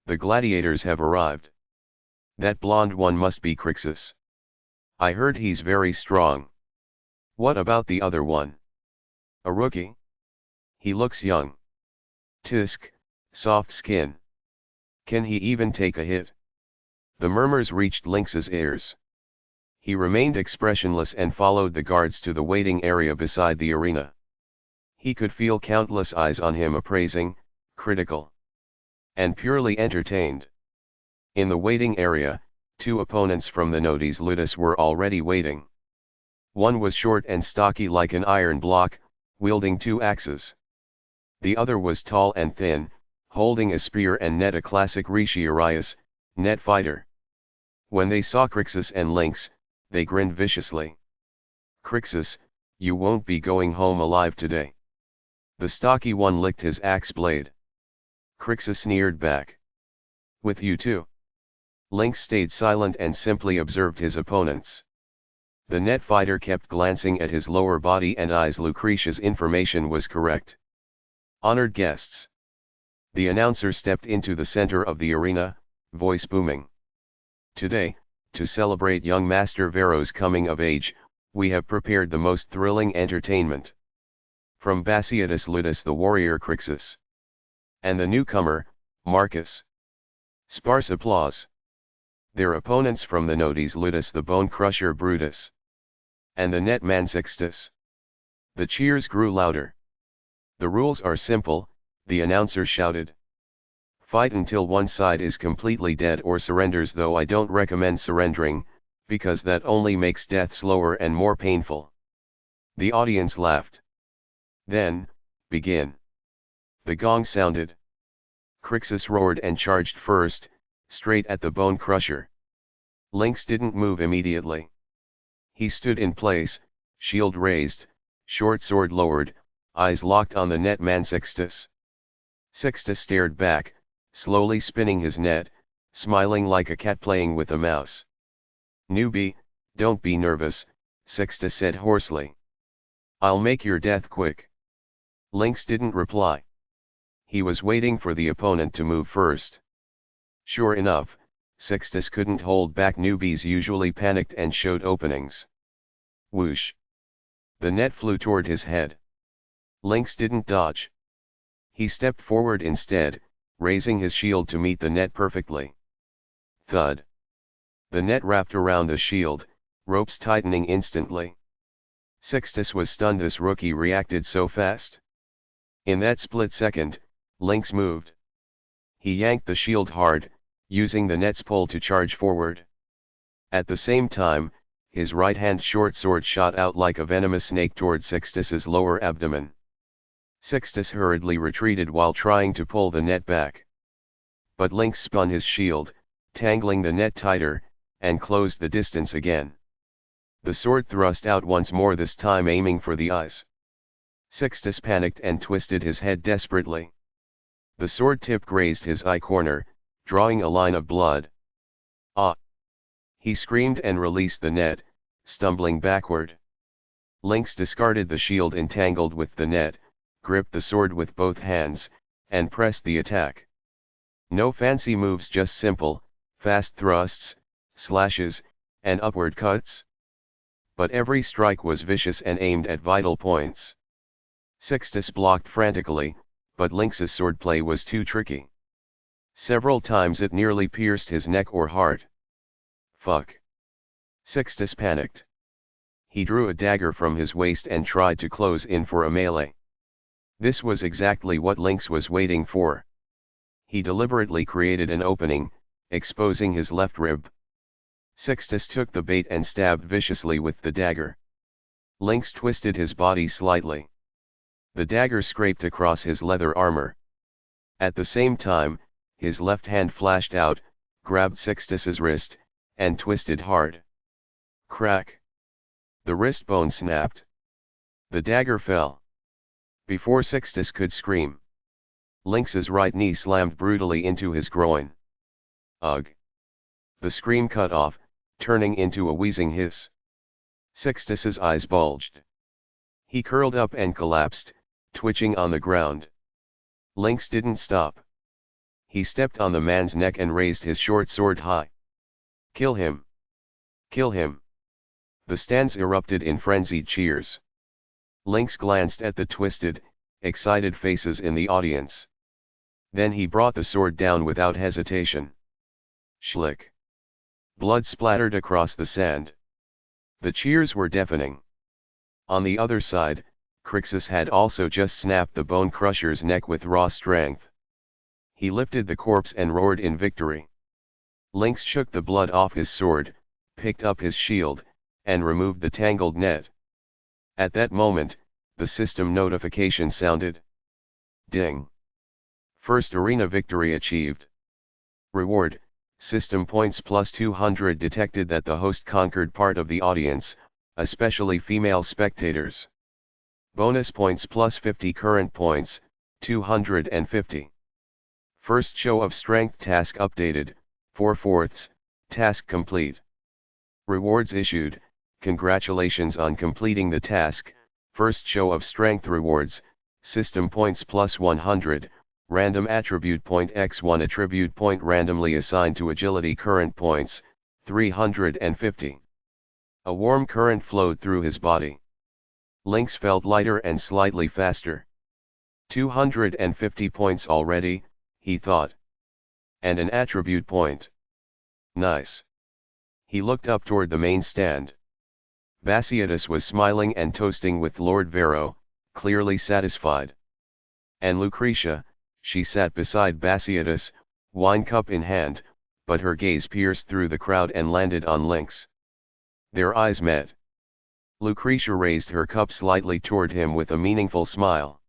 The gladiators have arrived. That blonde one must be Crixus. I heard he's very strong. What about the other one? A rookie? He looks young. Tisk, soft skin. Can he even take a hit?" The murmurs reached Lynx's ears. He remained expressionless and followed the guards to the waiting area beside the arena. He could feel countless eyes on him, appraising, critical, and purely entertained. In the waiting area, 2 opponents from the nodes ludus were already waiting. One was short and stocky like an iron block, wielding 2 axes. The other was tall and thin, holding a spear and net, a classic Retiarius, net fighter. When they saw Crixus and Lynx, they grinned viciously. "Crixus, you won't be going home alive today." The stocky one licked his axe blade. Crixus sneered back. "With you too." Lynx stayed silent and simply observed his opponents. The net fighter kept glancing at his lower body and eyes. Lucretia's information was correct. "Honored guests." The announcer stepped into the center of the arena, voice booming. "Today, to celebrate young Master Varro's coming of age, we have prepared the most thrilling entertainment. From Batiatus Ludus the warrior Crixus. And the newcomer, Marcus." Sparse applause. Their opponents from the nodes ludus, the bone crusher Brutus. And the net man Sextus. The cheers grew louder. "The rules are simple," the announcer shouted. "Fight until one side is completely dead or surrenders, though I don't recommend surrendering, because that only makes death slower and more painful." The audience laughed. "Then, begin." The gong sounded. Crixus roared and charged first, straight at the bone crusher. Lynx didn't move immediately. He stood in place, shield raised, short sword lowered, eyes locked on the net man Sextus. Sextus stared back, slowly spinning his net, smiling like a cat playing with a mouse. "Newbie, don't be nervous," Sextus said hoarsely. "I'll make your death quick." Lynx didn't reply. He was waiting for the opponent to move first. Sure enough, Sextus couldn't hold back. Newbies usually panicked and showed openings. Whoosh! The net flew toward his head. Lynx didn't dodge. He stepped forward instead, raising his shield to meet the net perfectly. Thud. The net wrapped around the shield, ropes tightening instantly. Sixtus was stunned. This rookie reacted so fast. In that split second, Lynx moved. He yanked the shield hard, using the net's pull to charge forward. At the same time, his right-hand short sword shot out like a venomous snake toward Sixtus's lower abdomen. Sixtus hurriedly retreated while trying to pull the net back. But Lynx spun his shield, tangling the net tighter, and closed the distance again. The sword thrust out once more, this time aiming for the eyes. Sixtus panicked and twisted his head desperately. The sword tip grazed his eye corner, drawing a line of blood. Ah! He screamed and released the net, stumbling backward. Lynx discarded the shield entangled with the net, gripped the sword with both hands, and pressed the attack. No fancy moves, just simple, fast thrusts, slashes, and upward cuts. But every strike was vicious and aimed at vital points. Sixtus blocked frantically, but Lynx's swordplay was too tricky. Several times it nearly pierced his neck or heart. Fuck. Sixtus panicked. He drew a dagger from his waist and tried to close in for a melee. This was exactly what Lynx was waiting for. He deliberately created an opening, exposing his left rib. Sixtus took the bait and stabbed viciously with the dagger. Lynx twisted his body slightly. The dagger scraped across his leather armor. At the same time, his left hand flashed out, grabbed Sixtus's wrist, and twisted hard. Crack! The wrist bone snapped. The dagger fell. Before Sixtus could scream, Lynx's right knee slammed brutally into his groin. Ugh! The scream cut off, turning into a wheezing hiss. Sixtus's eyes bulged. He curled up and collapsed, twitching on the ground. Lynx didn't stop. He stepped on the man's neck and raised his short sword high. Kill him! Kill him! The stands erupted in frenzied cheers. Lynx glanced at the twisted, excited faces in the audience. Then he brought the sword down without hesitation. Schlick! Blood splattered across the sand. The cheers were deafening. On the other side, Crixus had also just snapped the bone crusher's neck with raw strength. He lifted the corpse and roared in victory. Lynx shook the blood off his sword, picked up his shield, and removed the tangled net. At that moment, the system notification sounded. Ding! First arena victory achieved. Reward, system points plus 200. Detected that the host conquered part of the audience, especially female spectators. Bonus points plus 50. Current points, 250. First show of strength task updated, 4/4, task complete. Rewards issued, congratulations on completing the task. First show of strength rewards, system points plus 100, random attribute point x1 attribute point randomly assigned to agility. Current points, 350. A warm current flowed through his body. Lynx felt lighter and slightly faster. 250 points already, he thought. And an attribute point. Nice. He looked up toward the main stand. Batiatus was smiling and toasting with Lord Vero, clearly satisfied. And Lucretia, she sat beside Batiatus, wine cup in hand, but her gaze pierced through the crowd and landed on Lynx. Their eyes met. Lucretia raised her cup slightly toward him with a meaningful smile.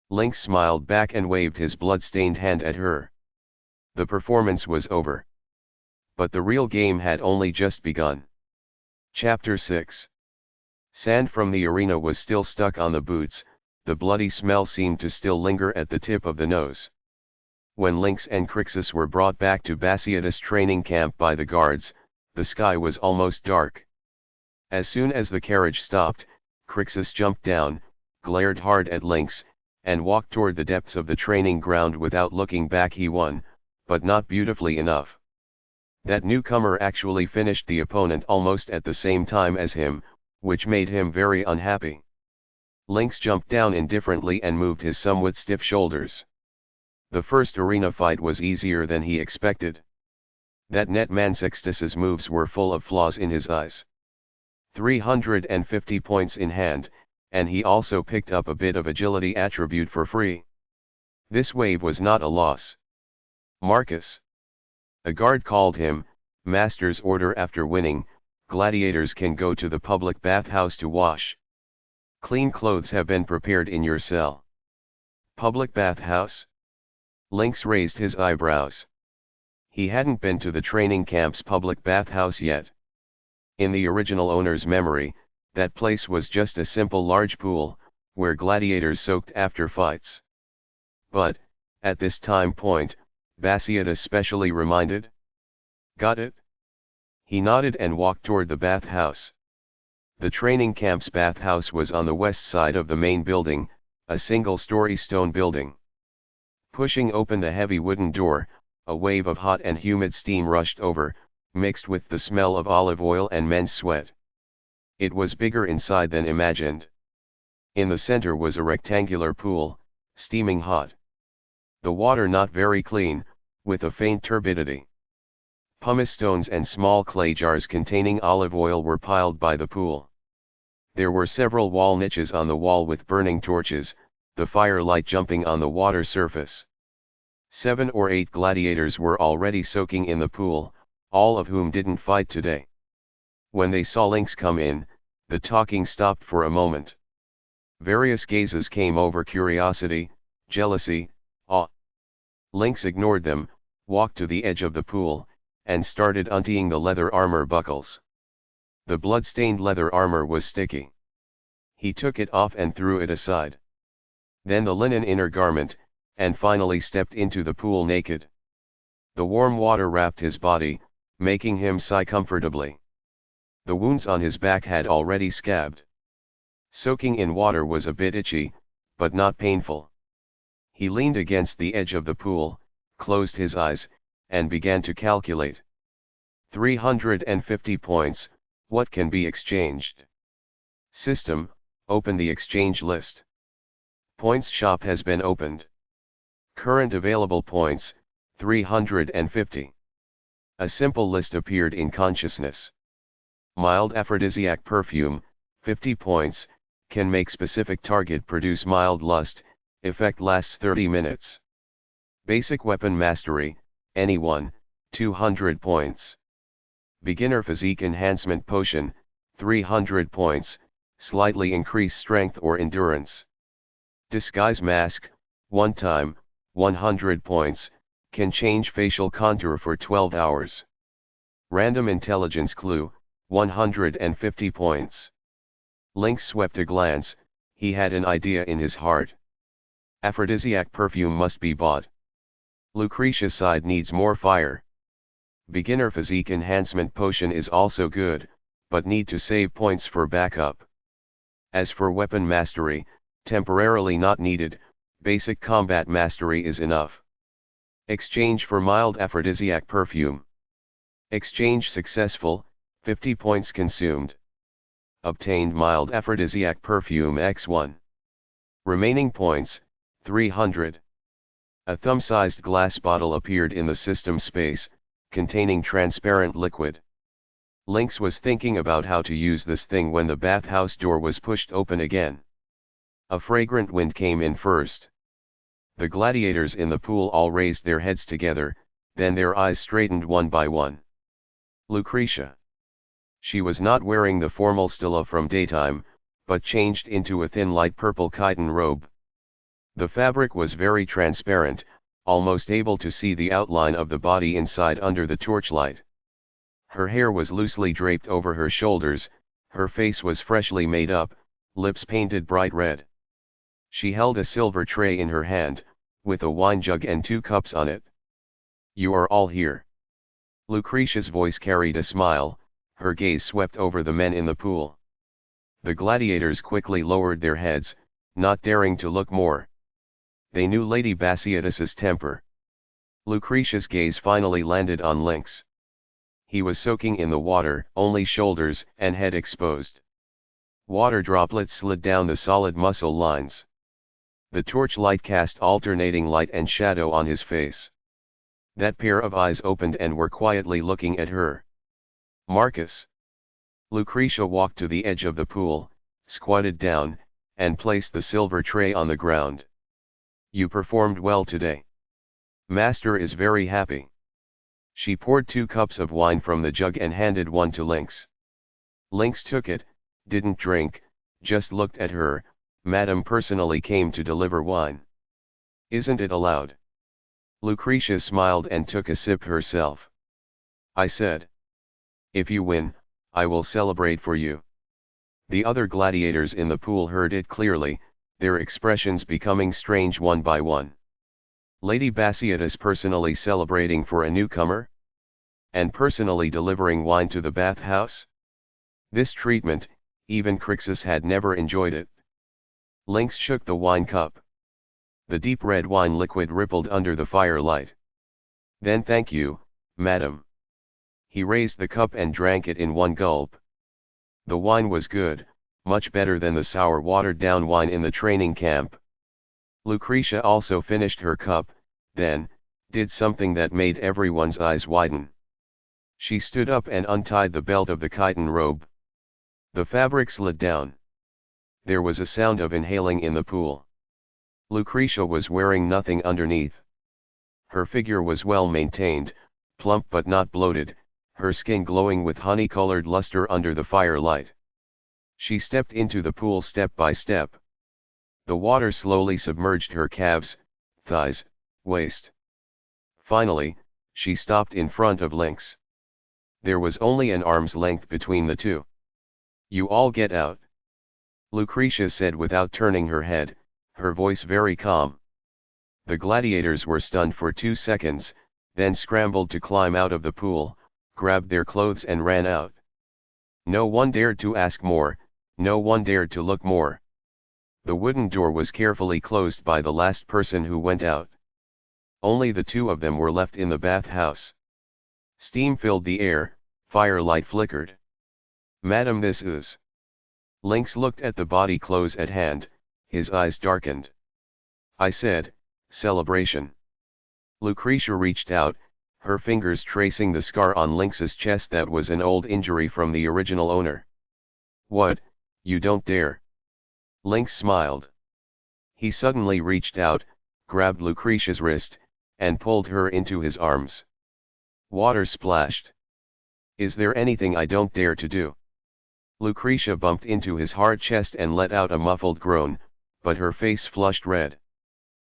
Lynx smiled back and waved his blood-stained hand at her. The performance was over. But the real game had only just begun. Chapter 6. Sand from the arena was still stuck on the boots, the bloody smell seemed to still linger at the tip of the nose. When Lynx and Crixus were brought back to Batiatus training camp by the guards, the sky was almost dark. As soon as the carriage stopped, Crixus jumped down, glared hard at Lynx, and walked toward the depths of the training ground without looking back. He won, but not beautifully enough. That newcomer actually finished the opponent almost at the same time as him, which made him very unhappy. Lynx jumped down indifferently and moved his somewhat stiff shoulders. The first arena fight was easier than he expected. That net man Sextus's moves were full of flaws in his eyes. 350 points in hand, and he also picked up a bit of agility attribute for free. This wave was not a loss. Marcus. A guard called him. Master's order: after winning, gladiators can go to the public bathhouse to wash. Clean clothes have been prepared in your cell. Public bathhouse? Lynx raised his eyebrows. He hadn't been to the training camp's public bathhouse yet. In the original owner's memory, that place was just a simple large pool, where gladiators soaked after fights. But, at this time point, Batiatus specially reminded. Got it? He nodded and walked toward the bathhouse. The training camp's bathhouse was on the west side of the main building, a single-story stone building. Pushing open the heavy wooden door, a wave of hot and humid steam rushed over, mixed with the smell of olive oil and men's sweat. It was bigger inside than imagined. In the center was a rectangular pool, steaming hot. The water not very clean, with a faint turbidity. Pumice stones and small clay jars containing olive oil were piled by the pool. There were several wall niches on the wall with burning torches, the firelight jumping on the water surface. 7 or 8 gladiators were already soaking in the pool, all of whom didn't fight today. When they saw Lynx come in, the talking stopped for a moment. Various gazes came over: curiosity, jealousy, awe. Lynx ignored them, walked to the edge of the pool, and started untying the leather armor buckles. The blood-stained leather armor was sticky. He took it off and threw it aside. Then the linen inner garment, and finally stepped into the pool naked. The warm water wrapped his body, making him sigh comfortably. The wounds on his back had already scabbed. Soaking in water was a bit itchy, but not painful. He leaned against the edge of the pool, closed his eyes, and began to calculate. 350 points, what can be exchanged? System, open the exchange list. Points shop has been opened. Current available points, 350. A simple list appeared in consciousness. Mild aphrodisiac perfume, 50 points, can make specific target produce mild lust, effect lasts 30 minutes. Basic weapon mastery, anyone, 200 points. Beginner physique enhancement potion, 300 points, slightly increase strength or endurance. Disguise mask, one time, 100 points, can change facial contour for 12 hours. Random intelligence clue, 150 points. Lynx swept a glance, he had an idea in his heart. Aphrodisiac perfume must be bought. Lucretia's side needs more fire. Beginner physique enhancement potion is also good, but need to save points for backup. As for weapon mastery, temporarily not needed, basic combat mastery is enough. Exchange for mild aphrodisiac perfume. Exchange successful, 50 points consumed. Obtained mild aphrodisiac perfume X1. Remaining points, 300. A thumb-sized glass bottle appeared in the system space, containing transparent liquid. Lynx was thinking about how to use this thing when the bathhouse door was pushed open again. A fragrant wind came in first. The gladiators in the pool all raised their heads together, then their eyes straightened one by one. Lucretia. She was not wearing the formal stilla from daytime, but changed into a thin light purple chiton robe. The fabric was very transparent, almost able to see the outline of the body inside under the torchlight. Her hair was loosely draped over her shoulders, her face was freshly made up, lips painted bright red. She held a silver tray in her hand, with a wine jug and 2 cups on it. You are all here. Lucretia's voice carried a smile, her gaze swept over the men in the pool. The gladiators quickly lowered their heads, not daring to look more. They knew Lady Batiatus's temper. Lucretia's gaze finally landed on Lynx. He was soaking in the water, only shoulders and head exposed. Water droplets slid down the solid muscle lines. The torchlight cast alternating light and shadow on his face. That pair of eyes opened and were quietly looking at her. Marcus. Lucretia walked to the edge of the pool, squatted down, and placed the silver tray on the ground. You performed well today. Master is very happy. She poured 2 cups of wine from the jug and handed one to Lynx. Lynx took it, didn't drink, just looked at her. Madam personally came to deliver wine. Isn't it allowed? Lucretia smiled and took a sip herself. I said. If you win, I will celebrate for you. The other gladiators in the pool heard it clearly, their expressions becoming strange one by one. Lady Batiatus personally celebrating for a newcomer? And personally delivering wine to the bathhouse? This treatment, even Crixus had never enjoyed it. Lynx shook the wine cup. The deep red wine liquid rippled under the firelight. Then thank you, madam. He raised the cup and drank it in one gulp. The wine was good, much better than the sour watered-down wine in the training camp. Lucretia also finished her cup, then, did something that made everyone's eyes widen. She stood up and untied the belt of the chiton robe. The fabric slid down. There was a sound of inhaling in the pool. Lucretia was wearing nothing underneath. Her figure was well maintained, plump but not bloated, her skin glowing with honey-colored luster under the firelight. She stepped into the pool step by step. The water slowly submerged her calves, thighs, waist. Finally, she stopped in front of Lynx. There was only an arm's length between the two. You all get out. Lucretia said without turning her head, her voice very calm. The gladiators were stunned for 2 seconds, then scrambled to climb out of the pool, grabbed their clothes and ran out. No one dared to ask more, no one dared to look more. The wooden door was carefully closed by the last person who went out. Only the 2 of them were left in the bathhouse. Steam filled the air, firelight flickered. Madam, this is... Lynx looked at the body clothes at hand, his eyes darkened. I said, celebration. Lucretia reached out, her fingers tracing the scar on Lynx's chest that was an old injury from the original owner. What, you don't dare. Lynx smiled. He suddenly reached out, grabbed Lucretia's wrist, and pulled her into his arms. Water splashed. Is there anything I don't dare to do? Lucretia bumped into his hard chest and let out a muffled groan, but her face flushed red.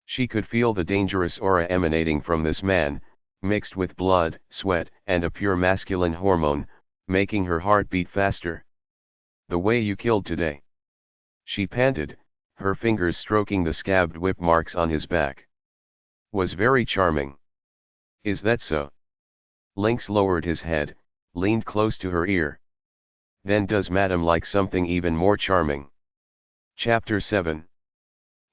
She could feel the dangerous aura emanating from this man, mixed with blood, sweat, and a pure masculine hormone, making her heart beat faster. The way you killed today. She panted, her fingers stroking the scabbed whip marks on his back. Was very charming. Is that so? Lynx lowered his head, leaned close to her ear. Then does Madam like something even more charming? Chapter 7.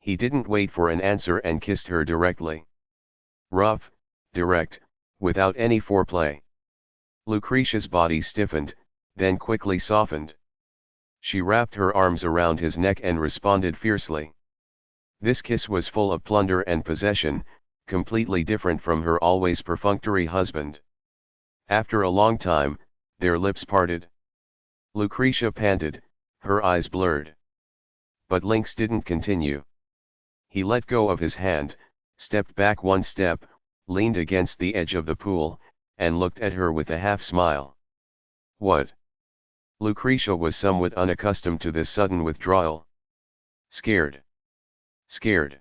He didn't wait for an answer and kissed her directly. Rough, direct, without any foreplay. Lucretia's body stiffened, then quickly softened. She wrapped her arms around his neck and responded fiercely. This kiss was full of plunder and possession, completely different from her always perfunctory husband. After a long time, their lips parted. Lucretia panted, her eyes blurred. But Lynx didn't continue. He let go of his hand, stepped back 1 step, leaned against the edge of the pool, and looked at her with a half-smile. What? Lucretia was somewhat unaccustomed to this sudden withdrawal. Scared. Scared.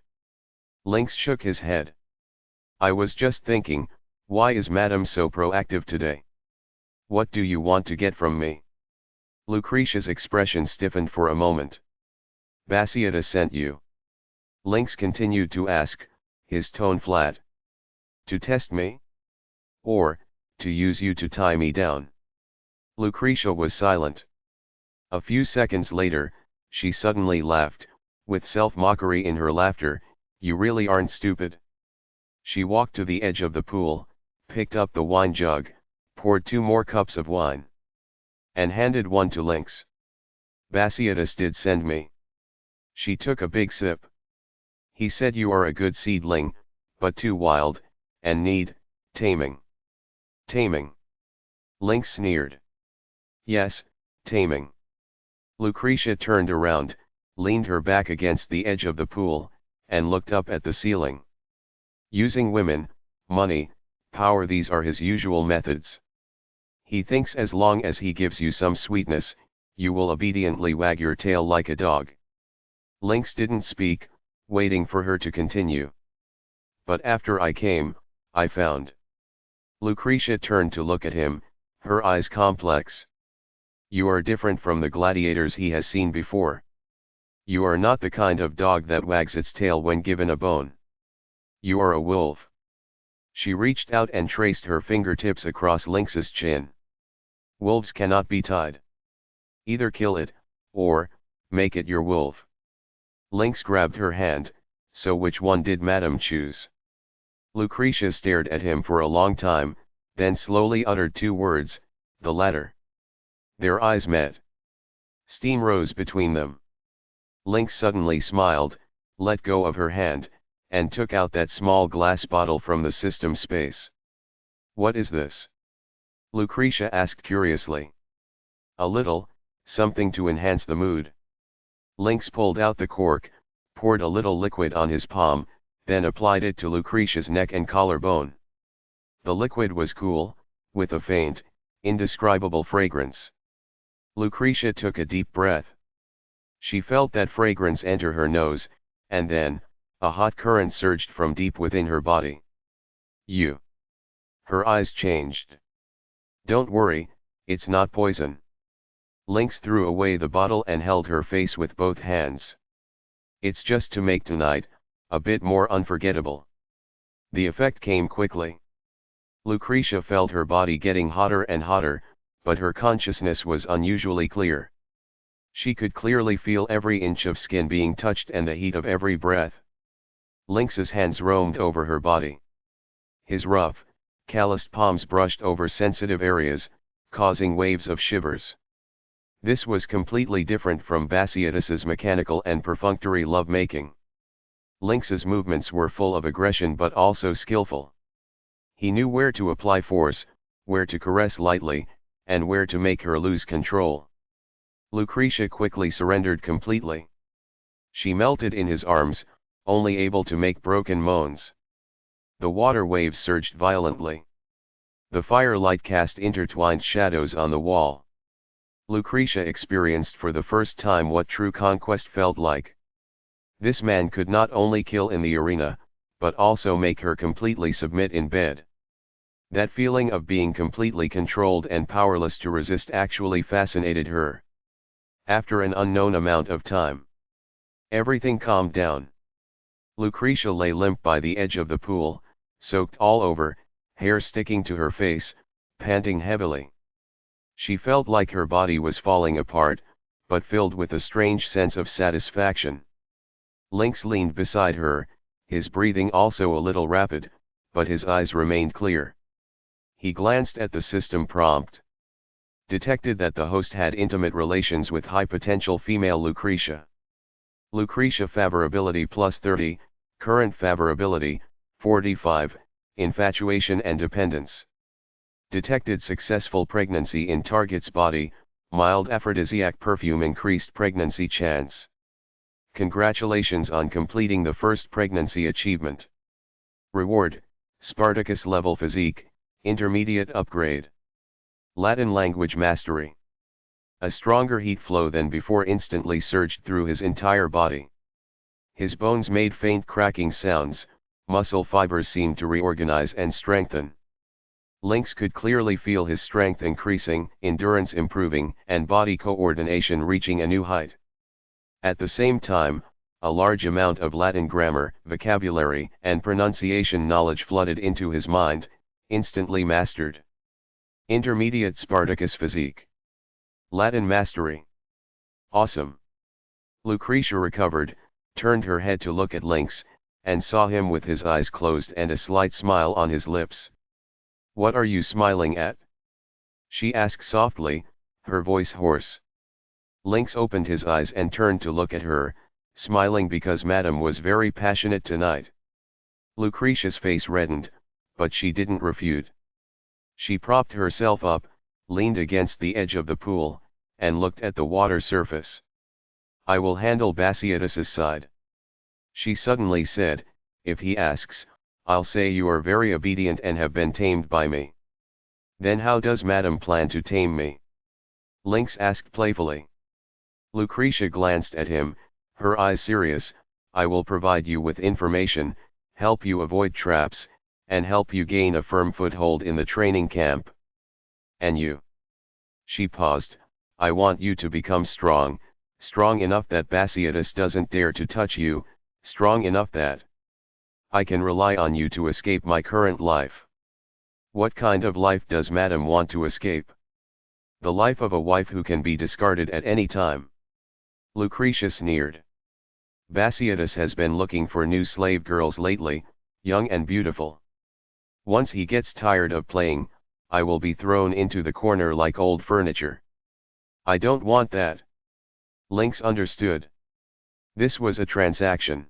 Lynx shook his head. I was just thinking, why is Madam so proactive today? What do you want to get from me? Lucretia's expression stiffened for a moment. Batiatus sent you. Lynx continued to ask, his tone flat. To test me? Or, to use you to tie me down? Lucretia was silent. A few seconds later, she suddenly laughed, with self-mockery in her laughter. You really aren't stupid. She walked to the edge of the pool, picked up the wine jug, poured 2 more cups of wine, and handed one to Lynx. Batiatus did send me. She took a big sip. He said you are a good seedling, but too wild, and need taming. Taming. Lynx sneered. Yes, taming. Lucretia turned around, leaned her back against the edge of the pool, and looked up at the ceiling. Using women, money, power, these are his usual methods. He thinks as long as he gives you some sweetness, you will obediently wag your tail like a dog. Lynx didn't speak, waiting for her to continue. But after I came, I found. Lucretia turned to look at him, her eyes complex. You are different from the gladiators he has seen before. You are not the kind of dog that wags its tail when given a bone. You are a wolf. She reached out and traced her fingertips across Lynx's chin. Wolves cannot be tied. Either kill it, or make it your wolf. Lynx grabbed her hand, so which one did Madame choose? Lucretia stared at him for a long time, then slowly uttered two words, the latter. Their eyes met. Steam rose between them. Lynx suddenly smiled, let go of her hand, and took out that small glass bottle from the system space. What is this? Lucretia asked curiously. A little, something to enhance the mood. Lynx pulled out the cork, poured a little liquid on his palm, then applied it to Lucretia's neck and collarbone. The liquid was cool, with a faint, indescribable fragrance. Lucretia took a deep breath. She felt that fragrance enter her nose, and then, a hot current surged from deep within her body. You. Her eyes changed. Don't worry, it's not poison. Lynx threw away the bottle and held her face with both hands. It's just to make tonight a bit more unforgettable. The effect came quickly. Lucretia felt her body getting hotter and hotter, but her consciousness was unusually clear. She could clearly feel every inch of skin being touched and the heat of every breath. Lynx's hands roamed over her body. His rough, calloused palms brushed over sensitive areas, causing waves of shivers. This was completely different from Batiatus's mechanical and perfunctory lovemaking. Lynx's movements were full of aggression but also skillful. He knew where to apply force, where to caress lightly, and where to make her lose control. Lucretia quickly surrendered completely. She melted in his arms, only able to make broken moans. The water waves surged violently. The firelight cast intertwined shadows on the wall. Lucretia experienced for the first time what true conquest felt like. This man could not only kill in the arena, but also make her completely submit in bed. That feeling of being completely controlled and powerless to resist actually fascinated her. After an unknown amount of time, everything calmed down. Lucretia lay limp by the edge of the pool, soaked all over, hair sticking to her face, panting heavily. She felt like her body was falling apart, but filled with a strange sense of satisfaction. Lynx leaned beside her, his breathing also a little rapid, but his eyes remained clear. He glanced at the system prompt. Detected that the host had intimate relations with high-potential female Lucretia. Lucretia favorability plus 30, current favorability, 45, infatuation and dependence. Detected successful pregnancy in target's body, mild aphrodisiac perfume increased pregnancy chance. Congratulations on completing the first pregnancy achievement. Reward, Spartacus level physique, intermediate upgrade. Latin language mastery. A stronger heat flow than before instantly surged through his entire body. His bones made faint cracking sounds, muscle fibers seemed to reorganize and strengthen. Lynx could clearly feel his strength increasing, endurance improving, and body coordination reaching a new height. At the same time, a large amount of Latin grammar, vocabulary, and pronunciation knowledge flooded into his mind, instantly mastered. Intermediate Spartacus physique. Latin mastery. Awesome. Lucretia recovered, turned her head to look at Lynx, and saw him with his eyes closed and a slight smile on his lips. What are you smiling at? She asked softly, her voice hoarse. Lynx opened his eyes and turned to look at her, smiling because Madame was very passionate tonight. Lucretia's face reddened, but she didn't refute. She propped herself up, leaned against the edge of the pool, and looked at the water surface. I will handle Batiatus's side. She suddenly said, if he asks, I'll say you are very obedient and have been tamed by me. Then how does Madame plan to tame me? Lynx asked playfully. Lucretia glanced at him, her eyes serious. I will provide you with information, help you avoid traps, and help you gain a firm foothold in the training camp. And you? She paused. I want you to become strong, strong enough that Batiatus doesn't dare to touch you, strong enough that I can rely on you to escape my current life. What kind of life does Madame want to escape? The life of a wife who can be discarded at any time. Lucretia sneered. Batiatus has been looking for new slave girls lately, young and beautiful. Once he gets tired of playing, I will be thrown into the corner like old furniture. I don't want that. Lynx understood. This was a transaction.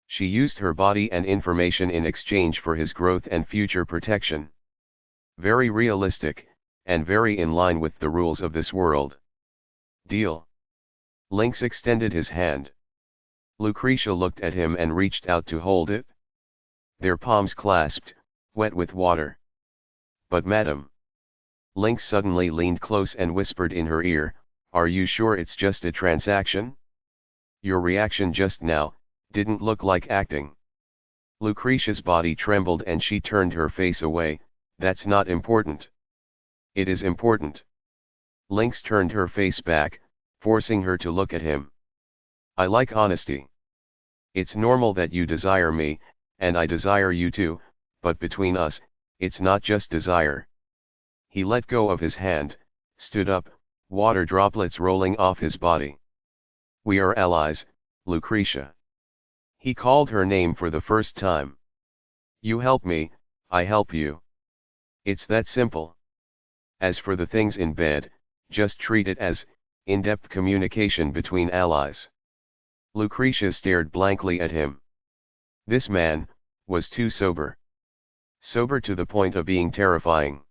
She used her body and information in exchange for his growth and future protection. Very realistic, and very in line with the rules of this world. Deal. Lynx extended his hand. Lucretia looked at him and reached out to hold it. Their palms clasped, wet with water. But Madame. Lynx suddenly leaned close and whispered in her ear, are you sure it's just a transaction? Your reaction just now didn't look like acting. Lucretia's body trembled and she turned her face away. That's not important. It is important. Lynx turned her face back, forcing her to look at him. I like honesty. It's normal that you desire me, and I desire you too, but between us, it's not just desire. He let go of his hand, stood up, water droplets rolling off his body. We are allies, Lucretia. He called her name for the first time. You help me, I help you. It's that simple. As for the things in bed, just treat it as in-depth communication between allies. Lucretia stared blankly at him. This man was too sober. Sober to the point of being terrifying.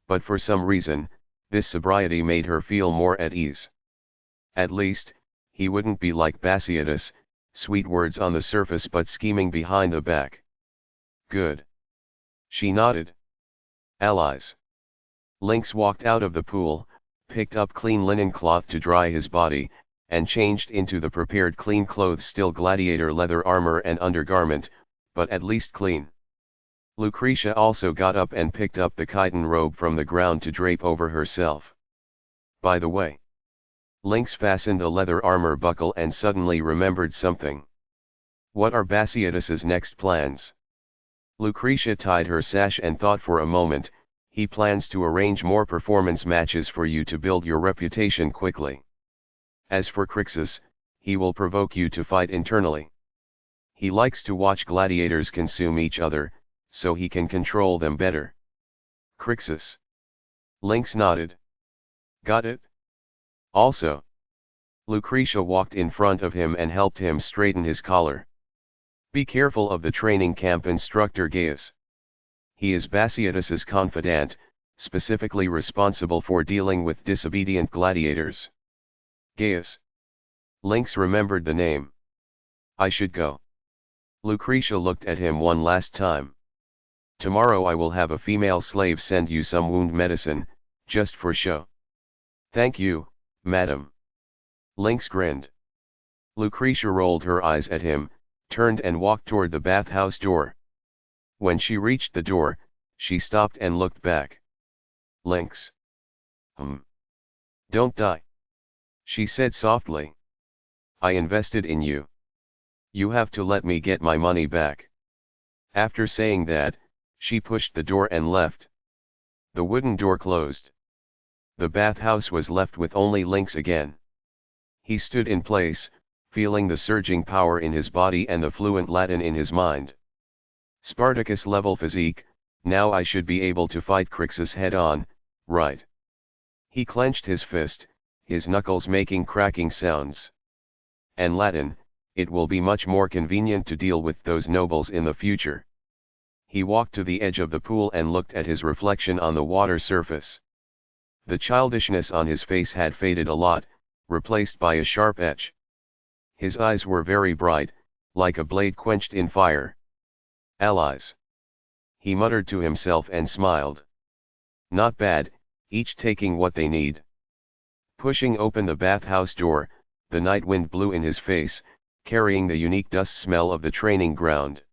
But for some reason, this sobriety made her feel more at ease. At least, he wouldn't be like Batiatus, sweet words on the surface but scheming behind the back. Good. She nodded. Allies. Lynx walked out of the pool, picked up clean linen cloth to dry his body, and changed into the prepared clean clothes, still gladiator leather armor and undergarment, but at least clean. Lucretia also got up and picked up the chiton robe from the ground to drape over herself. By the way, Lynx fastened the leather armor buckle and suddenly remembered something. What are Batiatus's next plans? Lucretia tied her sash and thought for a moment. He plans to arrange more performance matches for you to build your reputation quickly. As for Crixus, he will provoke you to fight internally. He likes to watch gladiators consume each other, so he can control them better. Crixus. Lynx nodded. Got it? Also. Lucretia walked in front of him and helped him straighten his collar. Be careful of the training camp instructor Gaius. He is Batiatus's confidant, specifically responsible for dealing with disobedient gladiators. Gaius. Lynx remembered the name. I should go. Lucretia looked at him one last time. Tomorrow I will have a female slave send you some wound medicine, just for show. Thank you, madam. Lynx grinned. Lucretia rolled her eyes at him, turned and walked toward the bathhouse door. When she reached the door, she stopped and looked back. Lynx. Don't die. She said softly. I invested in you. You have to let me get my money back. After saying that, she pushed the door and left. The wooden door closed. The bathhouse was left with only Lynx again. He stood in place, feeling the surging power in his body and the fluent Latin in his mind. Spartacus level physique, now I should be able to fight Crixus head on, right? He clenched his fist, his knuckles making cracking sounds. And Latin, it will be much more convenient to deal with those nobles in the future. He walked to the edge of the pool and looked at his reflection on the water surface. The childishness on his face had faded a lot, replaced by a sharp edge. His eyes were very bright, like a blade quenched in fire. Allies. He muttered to himself and smiled. Not bad, each taking what they need. Pushing open the bathhouse door, the night wind blew in his face, carrying the unique dust smell of the training ground.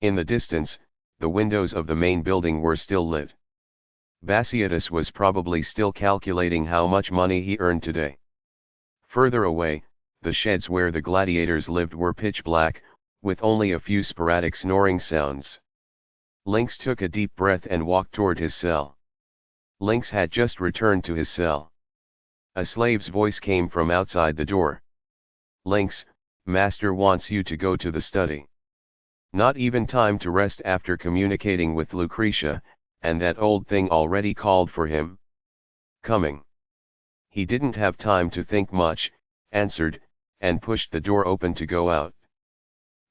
In the distance, the windows of the main building were still lit. Batiatus was probably still calculating how much money he earned today. Further away, the sheds where the gladiators lived were pitch black, with only a few sporadic snoring sounds. Lynx took a deep breath and walked toward his cell. Lynx had just returned to his cell. A slave's voice came from outside the door. Lynx, master wants you to go to the study. Not even time to rest after communicating with Lucretia, and that old thing already called for him. Coming. He didn't have time to think much, answered, and pushed the door open to go out.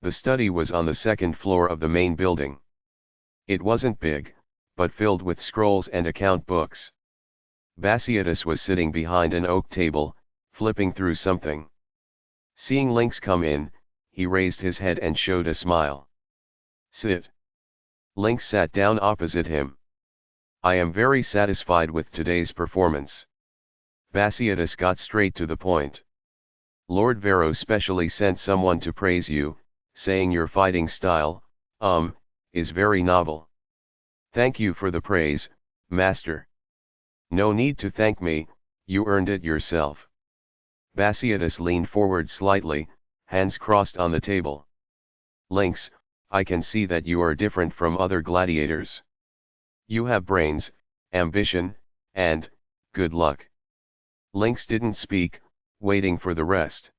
The study was on the second floor of the main building. It wasn't big, but filled with scrolls and account books. Batiatus was sitting behind an oak table, flipping through something. Seeing Lynx come in, he raised his head and showed a smile. Sit. Lynx sat down opposite him. I am very satisfied with today's performance. Batiatus got straight to the point. Lord Varro specially sent someone to praise you, saying your fighting style, is very novel. Thank you for the praise, master. No need to thank me, you earned it yourself. Batiatus leaned forward slightly, hands crossed on the table. Lynx, I can see that you are different from other gladiators. You have brains, ambition, and good luck. Lynx didn't speak, waiting for the rest.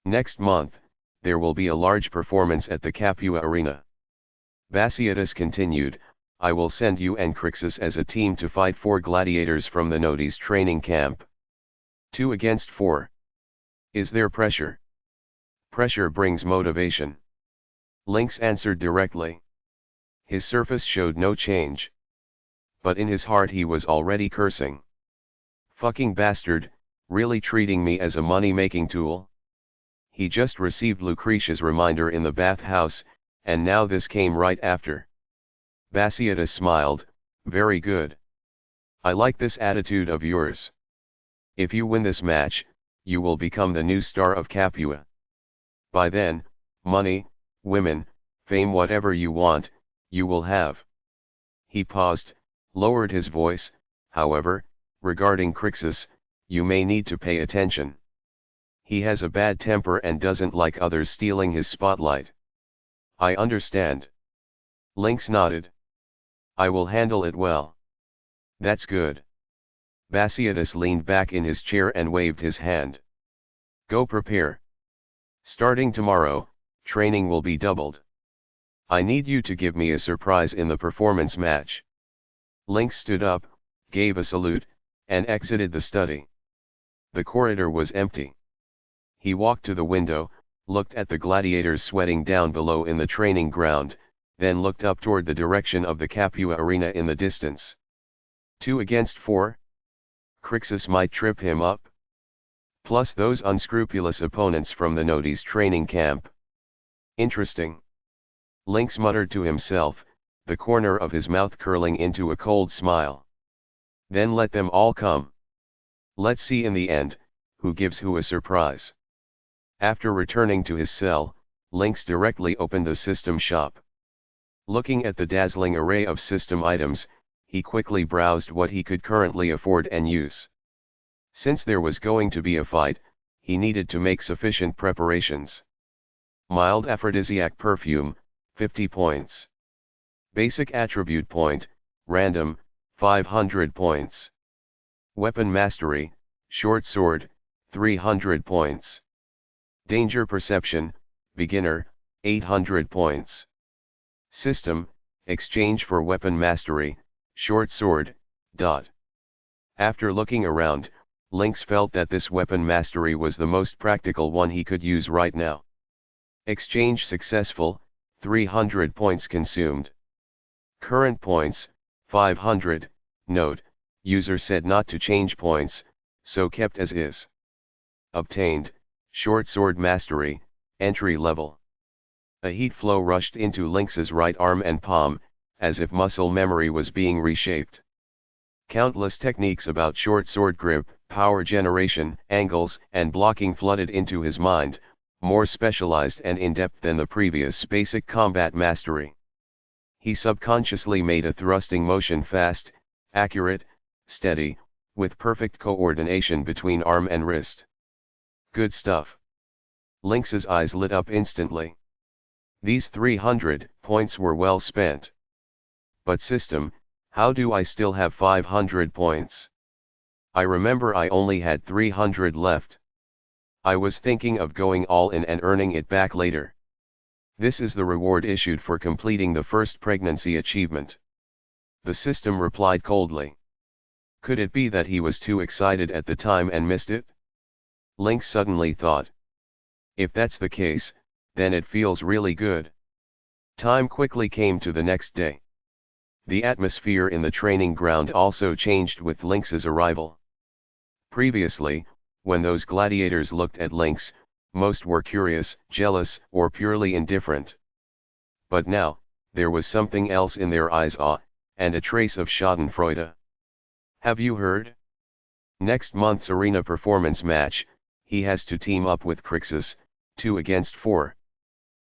Next month, there will be a large performance at the Capua arena. Batiatus continued, I will send you and Crixus as a team to fight 4 gladiators from the Nodes training camp. 2 against 4. Is there pressure? Pressure brings motivation. Lynx answered directly. His surface showed no change. But in his heart he was already cursing. Fucking bastard, really treating me as a money-making tool? He just received Lucretia's reminder in the bathhouse, and now this came right after. Batiatus smiled, very good. I like this attitude of yours. If you win this match, you will become the new star of Capua. By then, money, women, fame, whatever you want, you will have. He paused, lowered his voice, however, regarding Crixus, you may need to pay attention. He has a bad temper and doesn't like others stealing his spotlight. I understand. Lynx nodded. I will handle it well. That's good. Batiatus leaned back in his chair and waved his hand. Go prepare. Starting tomorrow, training will be doubled. I need you to give me a surprise in the performance match. Lynx stood up, gave a salute, and exited the study. The corridor was empty. He walked to the window, looked at the gladiators sweating down below in the training ground, then looked up toward the direction of the Capua arena in the distance. 2 against 4? Crixus might trip him up. Plus those unscrupulous opponents from the Nodes training camp. Interesting. Lynx muttered to himself, the corner of his mouth curling into a cold smile. Then let them all come. Let's see in the end, who gives who a surprise. After returning to his cell, Lynx directly opened the system shop. Looking at the dazzling array of system items, he quickly browsed what he could currently afford and use. Since there was going to be a fight, he needed to make sufficient preparations. Mild aphrodisiac perfume, 50 points. Basic attribute point, random, 500 points. Weapon mastery, short sword, 300 points. Danger perception, beginner, 800 points. System, exchange for weapon mastery, short sword, dot. After looking around, Lynx felt that this weapon mastery was the most practical one he could use right now. Exchange successful, 300 points consumed. Current points, 500, note, user said not to change points, so kept as is. Obtained, short sword mastery, entry level. A heat flow rushed into Lynx's right arm and palm, as if muscle memory was being reshaped. Countless techniques about short sword grip, power generation, angles, and blocking flooded into his mind, more specialized and in-depth than the previous basic combat mastery. He subconsciously made a thrusting motion fast, accurate, steady, with perfect coordination between arm and wrist. Good stuff. Lynx's eyes lit up instantly. These 300 points were well spent. But system, how do I still have 500 points? I remember I only had 300 left. I was thinking of going all in and earning it back later. This is the reward issued for completing the first pregnancy achievement. The system replied coldly. Could it be that he was too excited at the time and missed it? Lynx suddenly thought. If that's the case, then it feels really good. Time quickly came to the next day. The atmosphere in the training ground also changed with Lynx's arrival. Previously, when those gladiators looked at Lynx, most were curious, jealous, or purely indifferent. But now, there was something else in their eyes, awe, and a trace of schadenfreude. Have you heard? Next month's arena performance match, he has to team up with Crixus, 2 against 4.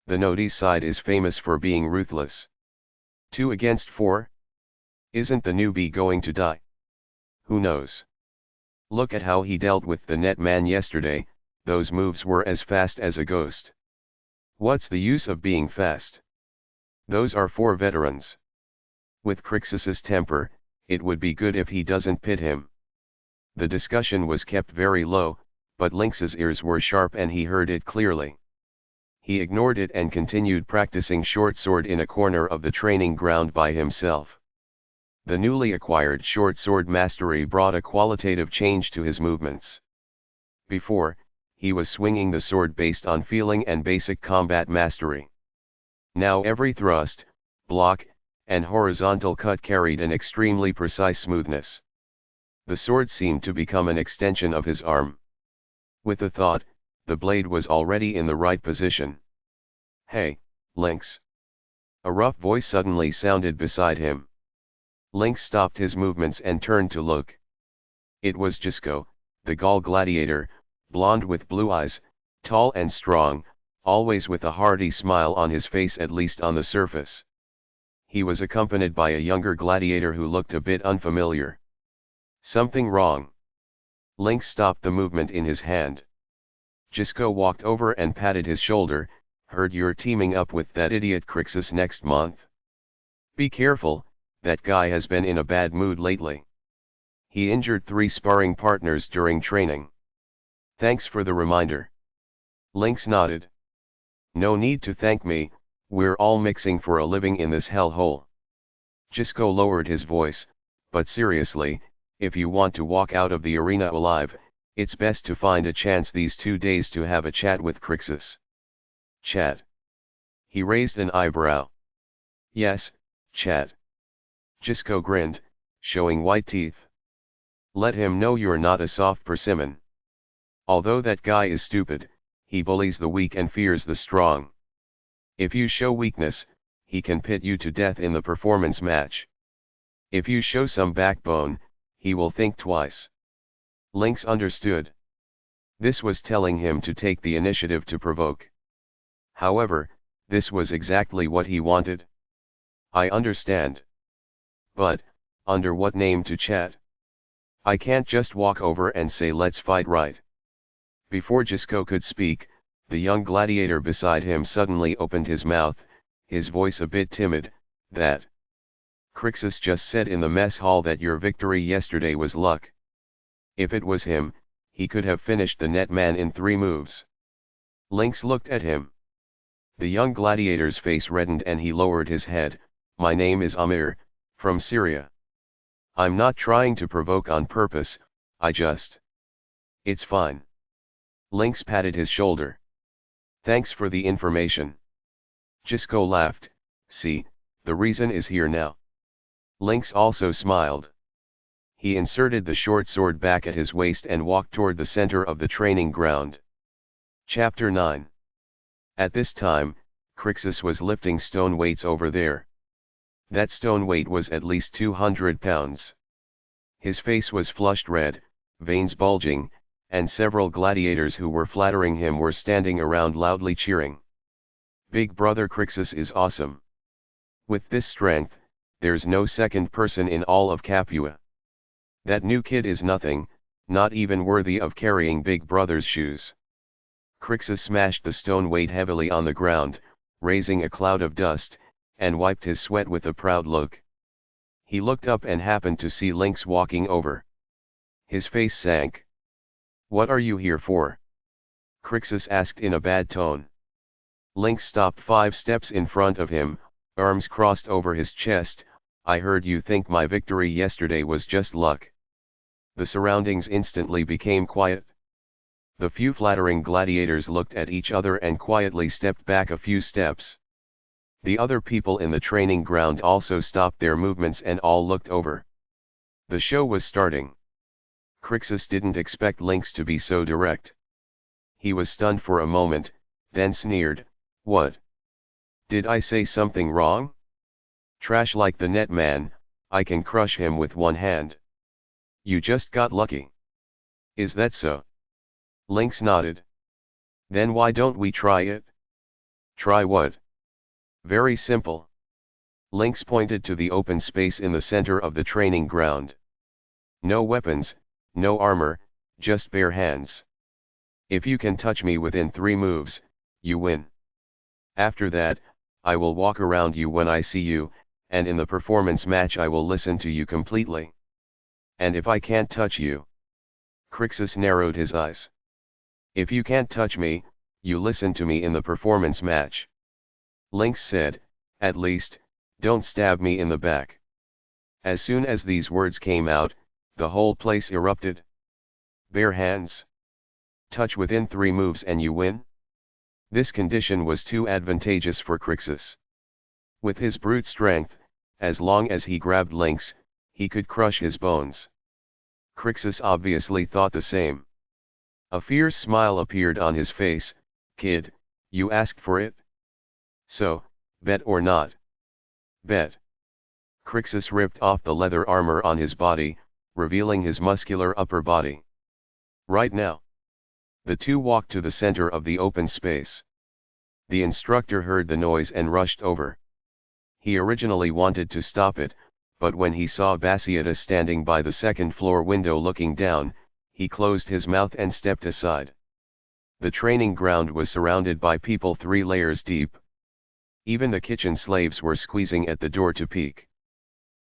The Nodes side is famous for being ruthless. 2 against 4? Isn't the newbie going to die? Who knows? Look at how he dealt with the net man yesterday, those moves were as fast as a ghost. What's the use of being fast? Those are 4 veterans. With Crixus's temper, it would be good if he doesn't pit him. The discussion was kept very low, but Lynx's ears were sharp and he heard it clearly. He ignored it and continued practicing short sword in a corner of the training ground by himself. The newly acquired short sword mastery brought a qualitative change to his movements. Before, he was swinging the sword based on feeling and basic combat mastery. Now every thrust, block, and horizontal cut carried an extremely precise smoothness. The sword seemed to become an extension of his arm. With a thought, the blade was already in the right position. Hey, Lynx! A rough voice suddenly sounded beside him. Lynx stopped his movements and turned to look. It was Gisco, the Gaul gladiator, blond with blue eyes, tall and strong, always with a hearty smile on his face, at least on the surface. He was accompanied by a younger gladiator who looked a bit unfamiliar. Something wrong? Lynx stopped the movement in his hand. Gisco walked over and patted his shoulder. Heard you're teaming up with that idiot Crixus next month? Be careful, that guy has been in a bad mood lately. He injured 3 sparring partners during training. Thanks for the reminder. Lynx nodded. No need to thank me, we're all mixing for a living in this hellhole. Gisco lowered his voice, but seriously, if you want to walk out of the arena alive, it's best to find a chance these 2 days to have a chat with Crixus. Chat. He raised an eyebrow. Yes, chat. Gisco grinned, showing white teeth. Let him know you're not a soft persimmon. Although that guy is stupid, he bullies the weak and fears the strong. If you show weakness, he can pit you to death in the performance match. If you show some backbone, he will think twice. Lynx understood. This was telling him to take the initiative to provoke. However, this was exactly what he wanted. I understand. But, under what name to chat? I can't just walk over and say let's fight, right? Before Gisco could speak, the young gladiator beside him suddenly opened his mouth, his voice a bit timid, that Crixus just said in the mess hall that your victory yesterday was luck. If it was him, he could have finished the net man in 3 moves. Lynx looked at him. The young gladiator's face reddened and he lowered his head. My name is Amir, from Syria. I'm not trying to provoke on purpose, I just It's fine. Lynx patted his shoulder. Thanks for the information. Gisco laughed. See, the reason is here now. Lynx also smiled. He inserted the short sword back at his waist and walked toward the center of the training ground. Chapter 9. At this time, Crixus was lifting stone weights over there. That stone weight was at least 200 pounds. His face was flushed red, veins bulging, and several gladiators who were flattering him were standing around loudly cheering. Big brother Crixus is awesome. With this strength, there's no second person in all of Capua. That new kid is nothing, not even worthy of carrying big brother's shoes. Crixus smashed the stone weight heavily on the ground, raising a cloud of dust, and wiped his sweat with a proud look. He looked up and happened to see Lynx walking over. His face sank. What are you here for? Crixus asked in a bad tone. Lynx stopped 5 steps in front of him, arms crossed over his chest. I heard you think my victory yesterday was just luck. The surroundings instantly became quiet. The few flattering gladiators looked at each other and quietly stepped back a few steps. The other people in the training ground also stopped their movements and all looked over. The show was starting. Crixus didn't expect Lynx to be so direct. He was stunned for a moment, then sneered, "What? Did I say something wrong? Trash like the net man, I can crush him with one hand. You just got lucky. Is that so?" Lynx nodded. Then why don't we try it? Try what? Very simple. Lynx pointed to the open space in the center of the training ground. No weapons, no armor, just bare hands. If you can touch me within 3 moves, you win. After that, I will walk around you when I see you, and in the performance match I will listen to you completely. And if I can't touch you? Crixus narrowed his eyes. If you can't touch me, you listen to me in the performance match. Lynx said, at least, don't stab me in the back. As soon as these words came out, the whole place erupted. Bare hands. Touch within 3 moves and you win? This condition was too advantageous for Crixus. With his brute strength, as long as he grabbed Lynx, he could crush his bones. Crixus obviously thought the same. A fierce smile appeared on his face. Kid, you asked for it? So, bet or not? Bet. Crixus ripped off the leather armor on his body, revealing his muscular upper body. Right now. The two walked to the center of the open space. The instructor heard the noise and rushed over. He originally wanted to stop it, but when he saw Batiatus standing by the second-floor window looking down, he closed his mouth and stepped aside. The training ground was surrounded by people 3 layers deep. Even the kitchen slaves were squeezing at the door to peek.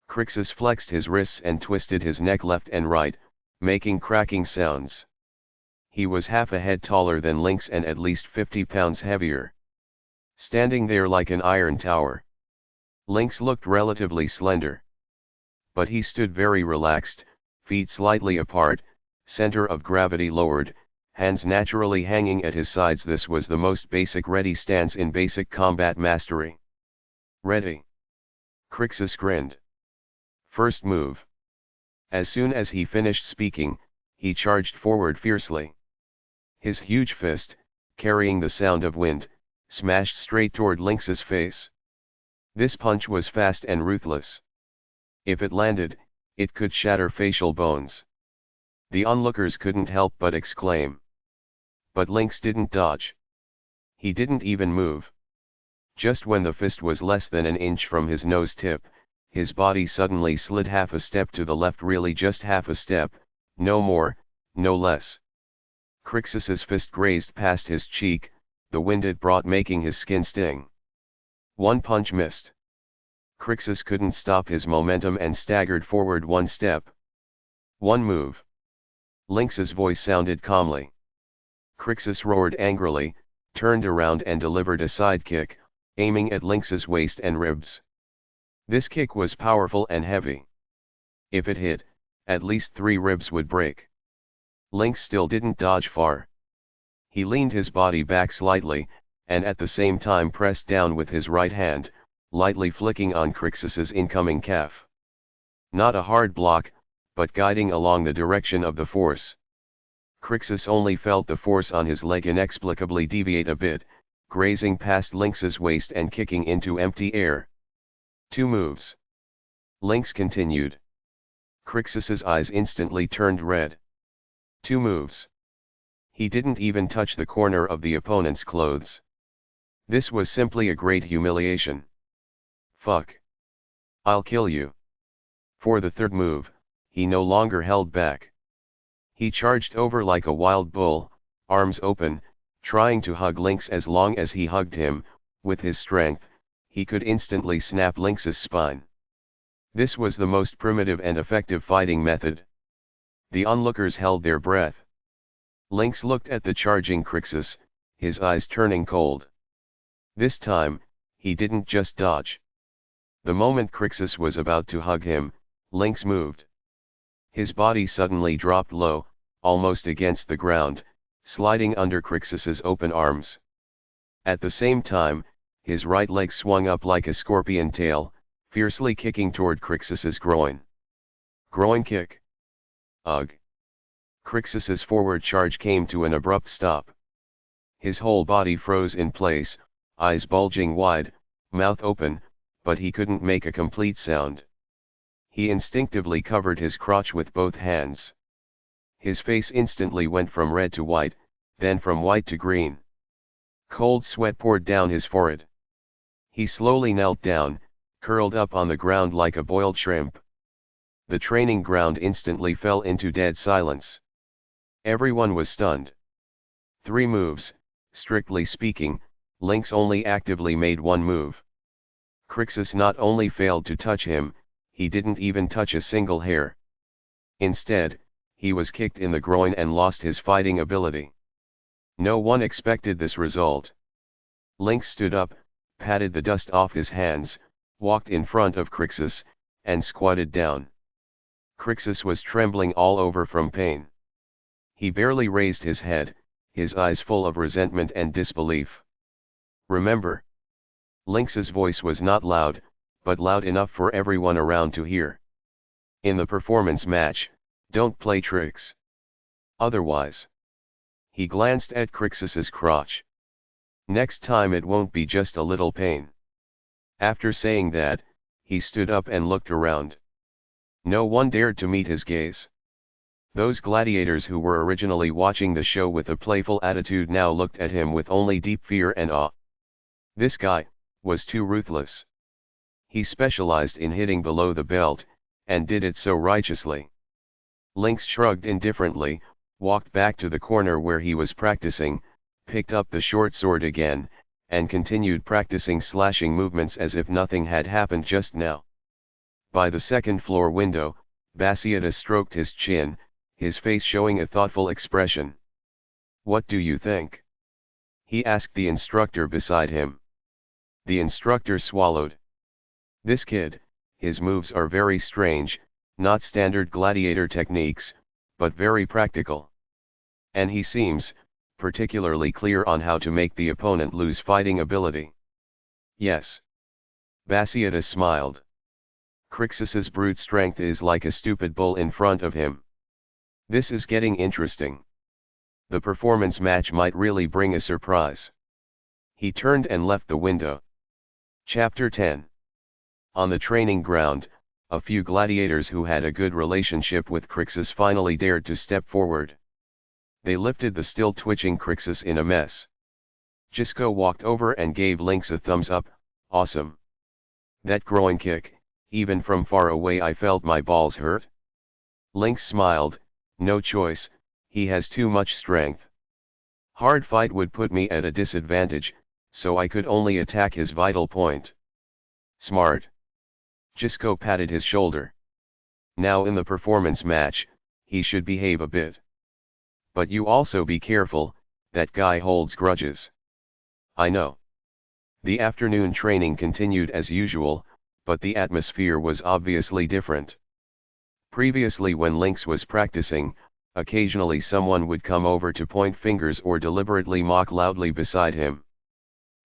Crixus flexed his wrists and twisted his neck left and right, making cracking sounds. He was half a head taller than Lynx and at least 50 pounds heavier. Standing there like an iron tower. Lynx looked relatively slender. But he stood very relaxed, feet slightly apart, center of gravity lowered, hands naturally hanging at his sides. This was the most basic ready stance in basic combat mastery. Ready. Crixus grinned. First move. As soon as he finished speaking, he charged forward fiercely. His huge fist, carrying the sound of wind, smashed straight toward Lynx's face. This punch was fast and ruthless. If it landed, it could shatter facial bones. The onlookers couldn't help but exclaim. But Lynx didn't dodge. He didn't even move. Just when the fist was less than an inch from his nose tip, his body suddenly slid half a step to the left, really just half a step, no more, no less. Crixus's fist grazed past his cheek, the wind it brought making his skin sting. One punch missed. Crixus couldn't stop his momentum and staggered forward 1 step. One move. Lynx's voice sounded calmly. Crixus roared angrily, turned around and delivered a side kick, aiming at Lynx's waist and ribs. This kick was powerful and heavy. If it hit, at least 3 ribs would break. Lynx still didn't dodge far. He leaned his body back slightly, and at the same time pressed down with his right hand, lightly flicking on Crixus's incoming calf. Not a hard block, but guiding along the direction of the force. Crixus only felt the force on his leg inexplicably deviate a bit, grazing past Lynx's waist and kicking into empty air. 2 moves. Lynx continued. Crixus's eyes instantly turned red. 2 moves. He didn't even touch the corner of the opponent's clothes. This was simply a great humiliation. Fuck. I'll kill you. For the 3rd move, he no longer held back. He charged over like a wild bull, arms open, trying to hug Lynx. As long as he hugged him, with his strength, he could instantly snap Lynx's spine. This was the most primitive and effective fighting method. The onlookers held their breath. Lynx looked at the charging Crixus, his eyes turning cold. This time, he didn't just dodge. The moment Crixus was about to hug him, Lynx moved. His body suddenly dropped low, almost against the ground, sliding under Crixus's open arms. At the same time, his right leg swung up like a scorpion tail, fiercely kicking toward Crixus's groin. Groin kick. Ugh. Crixus's forward charge came to an abrupt stop. His whole body froze in place, eyes bulging wide, mouth open, but he couldn't make a complete sound. He instinctively covered his crotch with both hands. His face instantly went from red to white, then from white to green. Cold sweat poured down his forehead. He slowly knelt down, curled up on the ground like a boiled shrimp. The training ground instantly fell into dead silence. Everyone was stunned. 3 moves, strictly speaking, Lynx only actively made 1 move. Crixus not only failed to touch him, he didn't even touch a single hair. Instead, he was kicked in the groin and lost his fighting ability. No one expected this result. Lynx stood up, patted the dust off his hands, walked in front of Crixus, and squatted down. Crixus was trembling all over from pain. He barely raised his head, his eyes full of resentment and disbelief. Remember. Lynx's voice was not loud, but loud enough for everyone around to hear. In the performance match, don't play tricks. Otherwise. He glanced at Crixus's crotch. Next time it won't be just a little pain. After saying that, he stood up and looked around. No one dared to meet his gaze. Those gladiators who were originally watching the show with a playful attitude now looked at him with only deep fear and awe. This guy was too ruthless. He specialized in hitting below the belt, and did it so righteously. Lynx shrugged indifferently, walked back to the corner where he was practicing, picked up the short sword again, and continued practicing slashing movements as if nothing had happened just now. By the second-floor window, Batiatus stroked his chin, his face showing a thoughtful expression. "What do you think?" he asked the instructor beside him. The instructor swallowed. This kid, his moves are very strange, not standard gladiator techniques, but very practical. And he seems particularly clear on how to make the opponent lose fighting ability. Yes. Batiatus smiled. Crixus's brute strength is like a stupid bull in front of him. This is getting interesting. The performance match might really bring a surprise. He turned and left the window. Chapter 10. On the training ground, a few gladiators who had a good relationship with Crixus finally dared to step forward. They lifted the still twitching Crixus in a mess. Gisco walked over and gave Lynx a thumbs up. "Awesome. That groin kick, even from far away I felt my balls hurt." Lynx smiled. "No choice, he has too much strength. Hard fight would put me at a disadvantage, so I could only attack his vital point." "Smart." Gisco patted his shoulder. "Now in the performance match, he should behave a bit. But you also be careful, that guy holds grudges." "I know." The afternoon training continued as usual, but the atmosphere was obviously different. Previously when Lynx was practicing, occasionally someone would come over to point fingers or deliberately mock loudly beside him.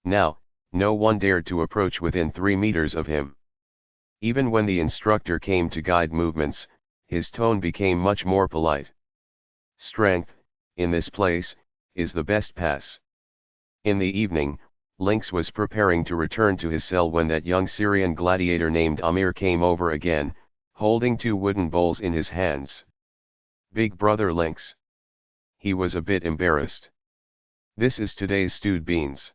Now, no one dared to approach within 3 meters of him. Even when the instructor came to guide movements, his tone became much more polite. Strength, in this place, is the best pass. In the evening, Lynx was preparing to return to his cell when that young Syrian gladiator named Amir came over again, holding 2 wooden bowls in his hands. "Big brother Lynx." He was a bit embarrassed. "This is today's stewed beans.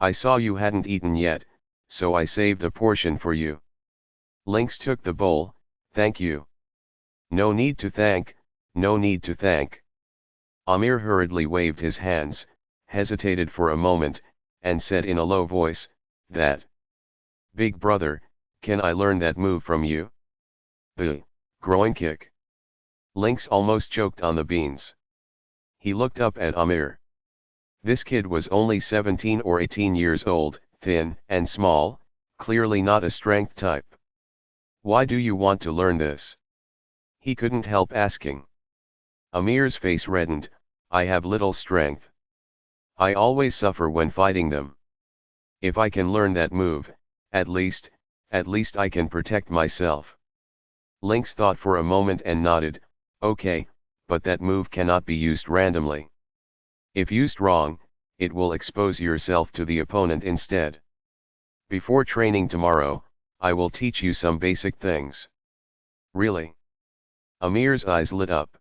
I saw you hadn't eaten yet, so I saved a portion for you." Lynx took the bowl. "Thank you." "No need to thank, no need to thank." Amir hurriedly waved his hands, hesitated for a moment, and said in a low voice, "That. Big brother, can I learn that move from you?" "The groin kick." Lynx almost choked on the beans. He looked up at Amir. This kid was only 17 or 18 years old, thin and small, clearly not a strength type. "Why do you want to learn this?" he couldn't help asking. Amir's face reddened. "I have little strength. I always suffer when fighting them. If I can learn that move, at least I can protect myself." Lynx thought for a moment and nodded. "Okay, but that move cannot be used randomly. If used wrong, it will expose yourself to the opponent instead. Before training tomorrow, I will teach you some basic things." "Really?" Amir's eyes lit up.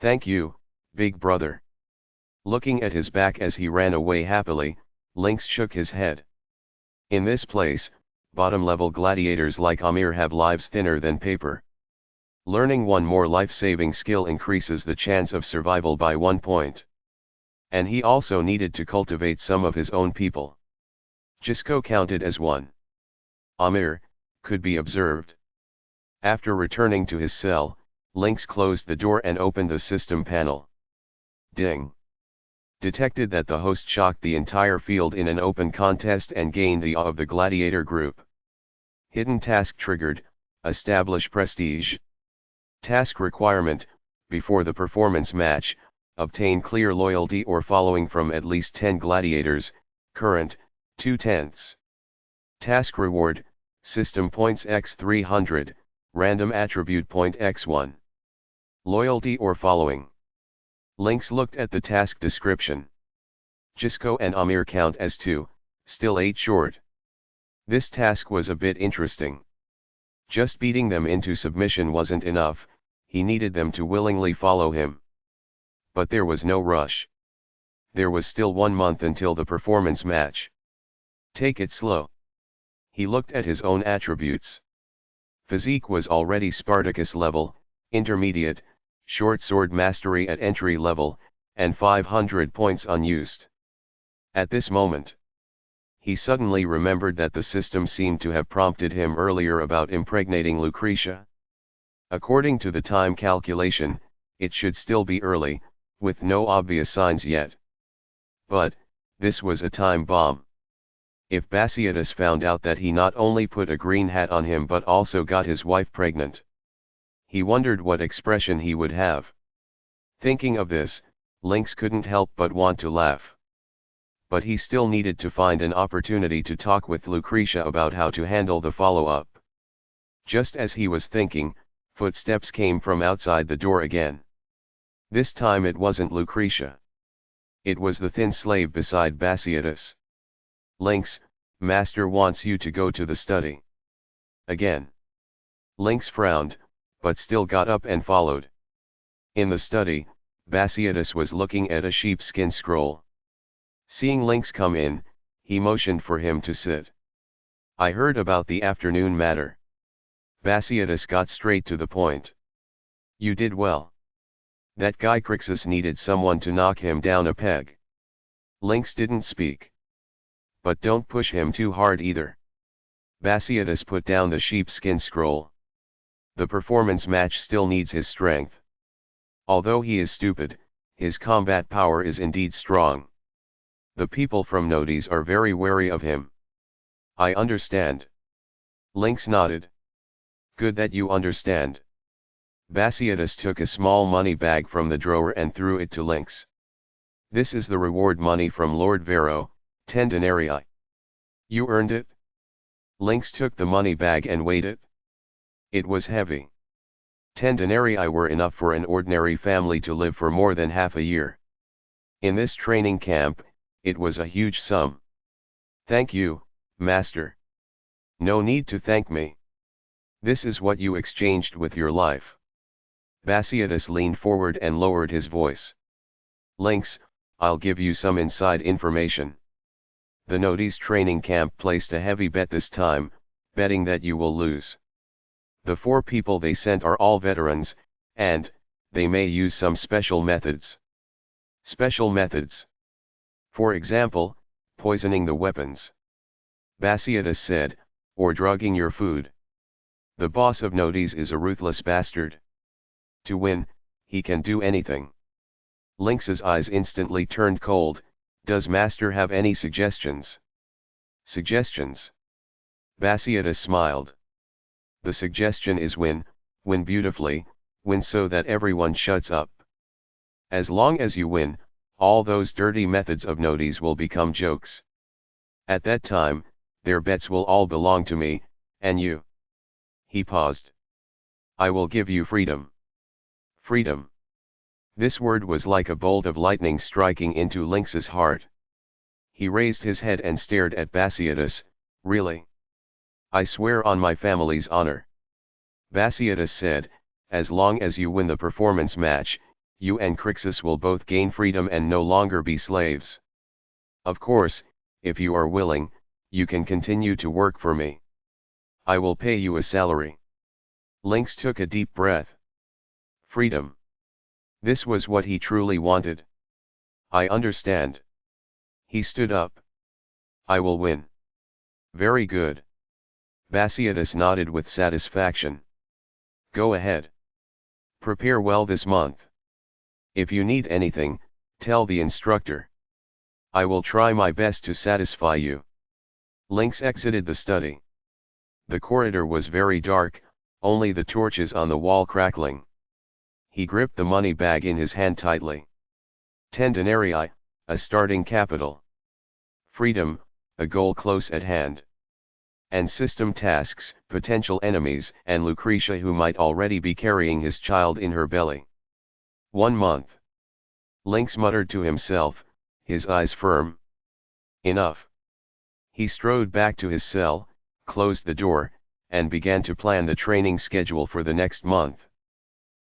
"Thank you, big brother." Looking at his back as he ran away happily, Lynx shook his head. In this place, bottom-level gladiators like Amir have lives thinner than paper. Learning one more life-saving skill increases the chance of survival by 1 point. And he also needed to cultivate some of his own people. Gisco counted as one. Amir could be observed. After returning to his cell, Lynx closed the door and opened the system panel. Ding! Detected that the host shocked the entire field in an open contest and gained the awe of the gladiator group. Hidden task triggered. Establish prestige. Task requirement: before the performance match, obtain clear loyalty or following from at least 10 gladiators, current, 2/10. Task reward: system points x 300, random attribute point x1. Loyalty or following. Lynx looked at the task description. Gisco and Amir count as 2, still 8 short. This task was a bit interesting. Just beating them into submission wasn't enough, he needed them to willingly follow him. But there was no rush. There was still 1 month until the performance match. Take it slow. He looked at his own attributes. Physique was already Spartacus level, intermediate, short sword mastery at entry level, and 500 points unused. At this moment, he suddenly remembered that the system seemed to have prompted him earlier about impregnating Lucretia. According to the time calculation, it should still be early, with no obvious signs yet. But, this was a time bomb. If Batiatus found out that he not only put a green hat on him but also got his wife pregnant, he wondered what expression he would have. Thinking of this, Lynx couldn't help but want to laugh. But he still needed to find an opportunity to talk with Lucretia about how to handle the follow-up. Just as he was thinking, footsteps came from outside the door again. This time it wasn't Lucretia. It was the thin slave beside Batiatus. "Lynx, master wants you to go to the study." Again. Lynx frowned, but still got up and followed. In the study, Batiatus was looking at a sheepskin scroll. Seeing Lynx come in, he motioned for him to sit. "I heard about the afternoon matter." Batiatus got straight to the point. "You did well. That guy Crixus needed someone to knock him down a peg." Lynx didn't speak. "But don't push him too hard either." Batiatus put down the sheepskin scroll. "The performance match still needs his strength. Although he is stupid, his combat power is indeed strong. The people from Nodes are very wary of him." "I understand." Lynx nodded. "Good that you understand. Batiatus took a small money bag from the drawer and threw it to Lynx. "This is the reward money from Lord Varro, 10 denarii. You earned it?" Lynx took the money bag and weighed it. It was heavy. 10 denarii were enough for an ordinary family to live for more than half a year. In this training camp, it was a huge sum. "Thank you, master." "No need to thank me. This is what you exchanged with your life." Batiatus leaned forward and lowered his voice. "Lynx, I'll give you some inside information. The Nodes training camp placed a heavy bet this time, betting that you will lose. The 4 people they sent are all veterans, and they may use some special methods." "Special methods? For example, poisoning the weapons," Batiatus said, "or drugging your food. The boss of Nodes is a ruthless bastard. To win, he can do anything." Lynx's eyes instantly turned cold. "Does master have any suggestions?" "Suggestions?" Batiatus smiled. "The suggestion is win beautifully, win so that everyone shuts up. As long as you win, all those dirty methods of Nodes will become jokes. At that time, their bets will all belong to me, and you." He paused. "I will give you freedom." Freedom. This word was like a bolt of lightning striking into Lynx's heart. He raised his head and stared at Batiatus. "Really? I swear on my family's honor." Batiatus said, "As long as you win the performance match, you and Crixus will both gain freedom and no longer be slaves. Of course, if you are willing, you can continue to work for me. I will pay you a salary." Lynx took a deep breath. Freedom. This was what he truly wanted. "I understand." He stood up. "I will win." "Very good." Batiatus nodded with satisfaction. "Go ahead. Prepare well this month. If you need anything, tell the instructor. I will try my best to satisfy you." Lynx exited the study. The corridor was very dark, only the torches on the wall crackling. He gripped the money bag in his hand tightly. 10 denarii, a starting capital. Freedom, a goal close at hand. And system tasks, potential enemies, and Lucretia who might already be carrying his child in her belly. 1 month. Lynx muttered to himself, his eyes firm. Enough. He strode back to his cell, closed the door, and began to plan the training schedule for the next month.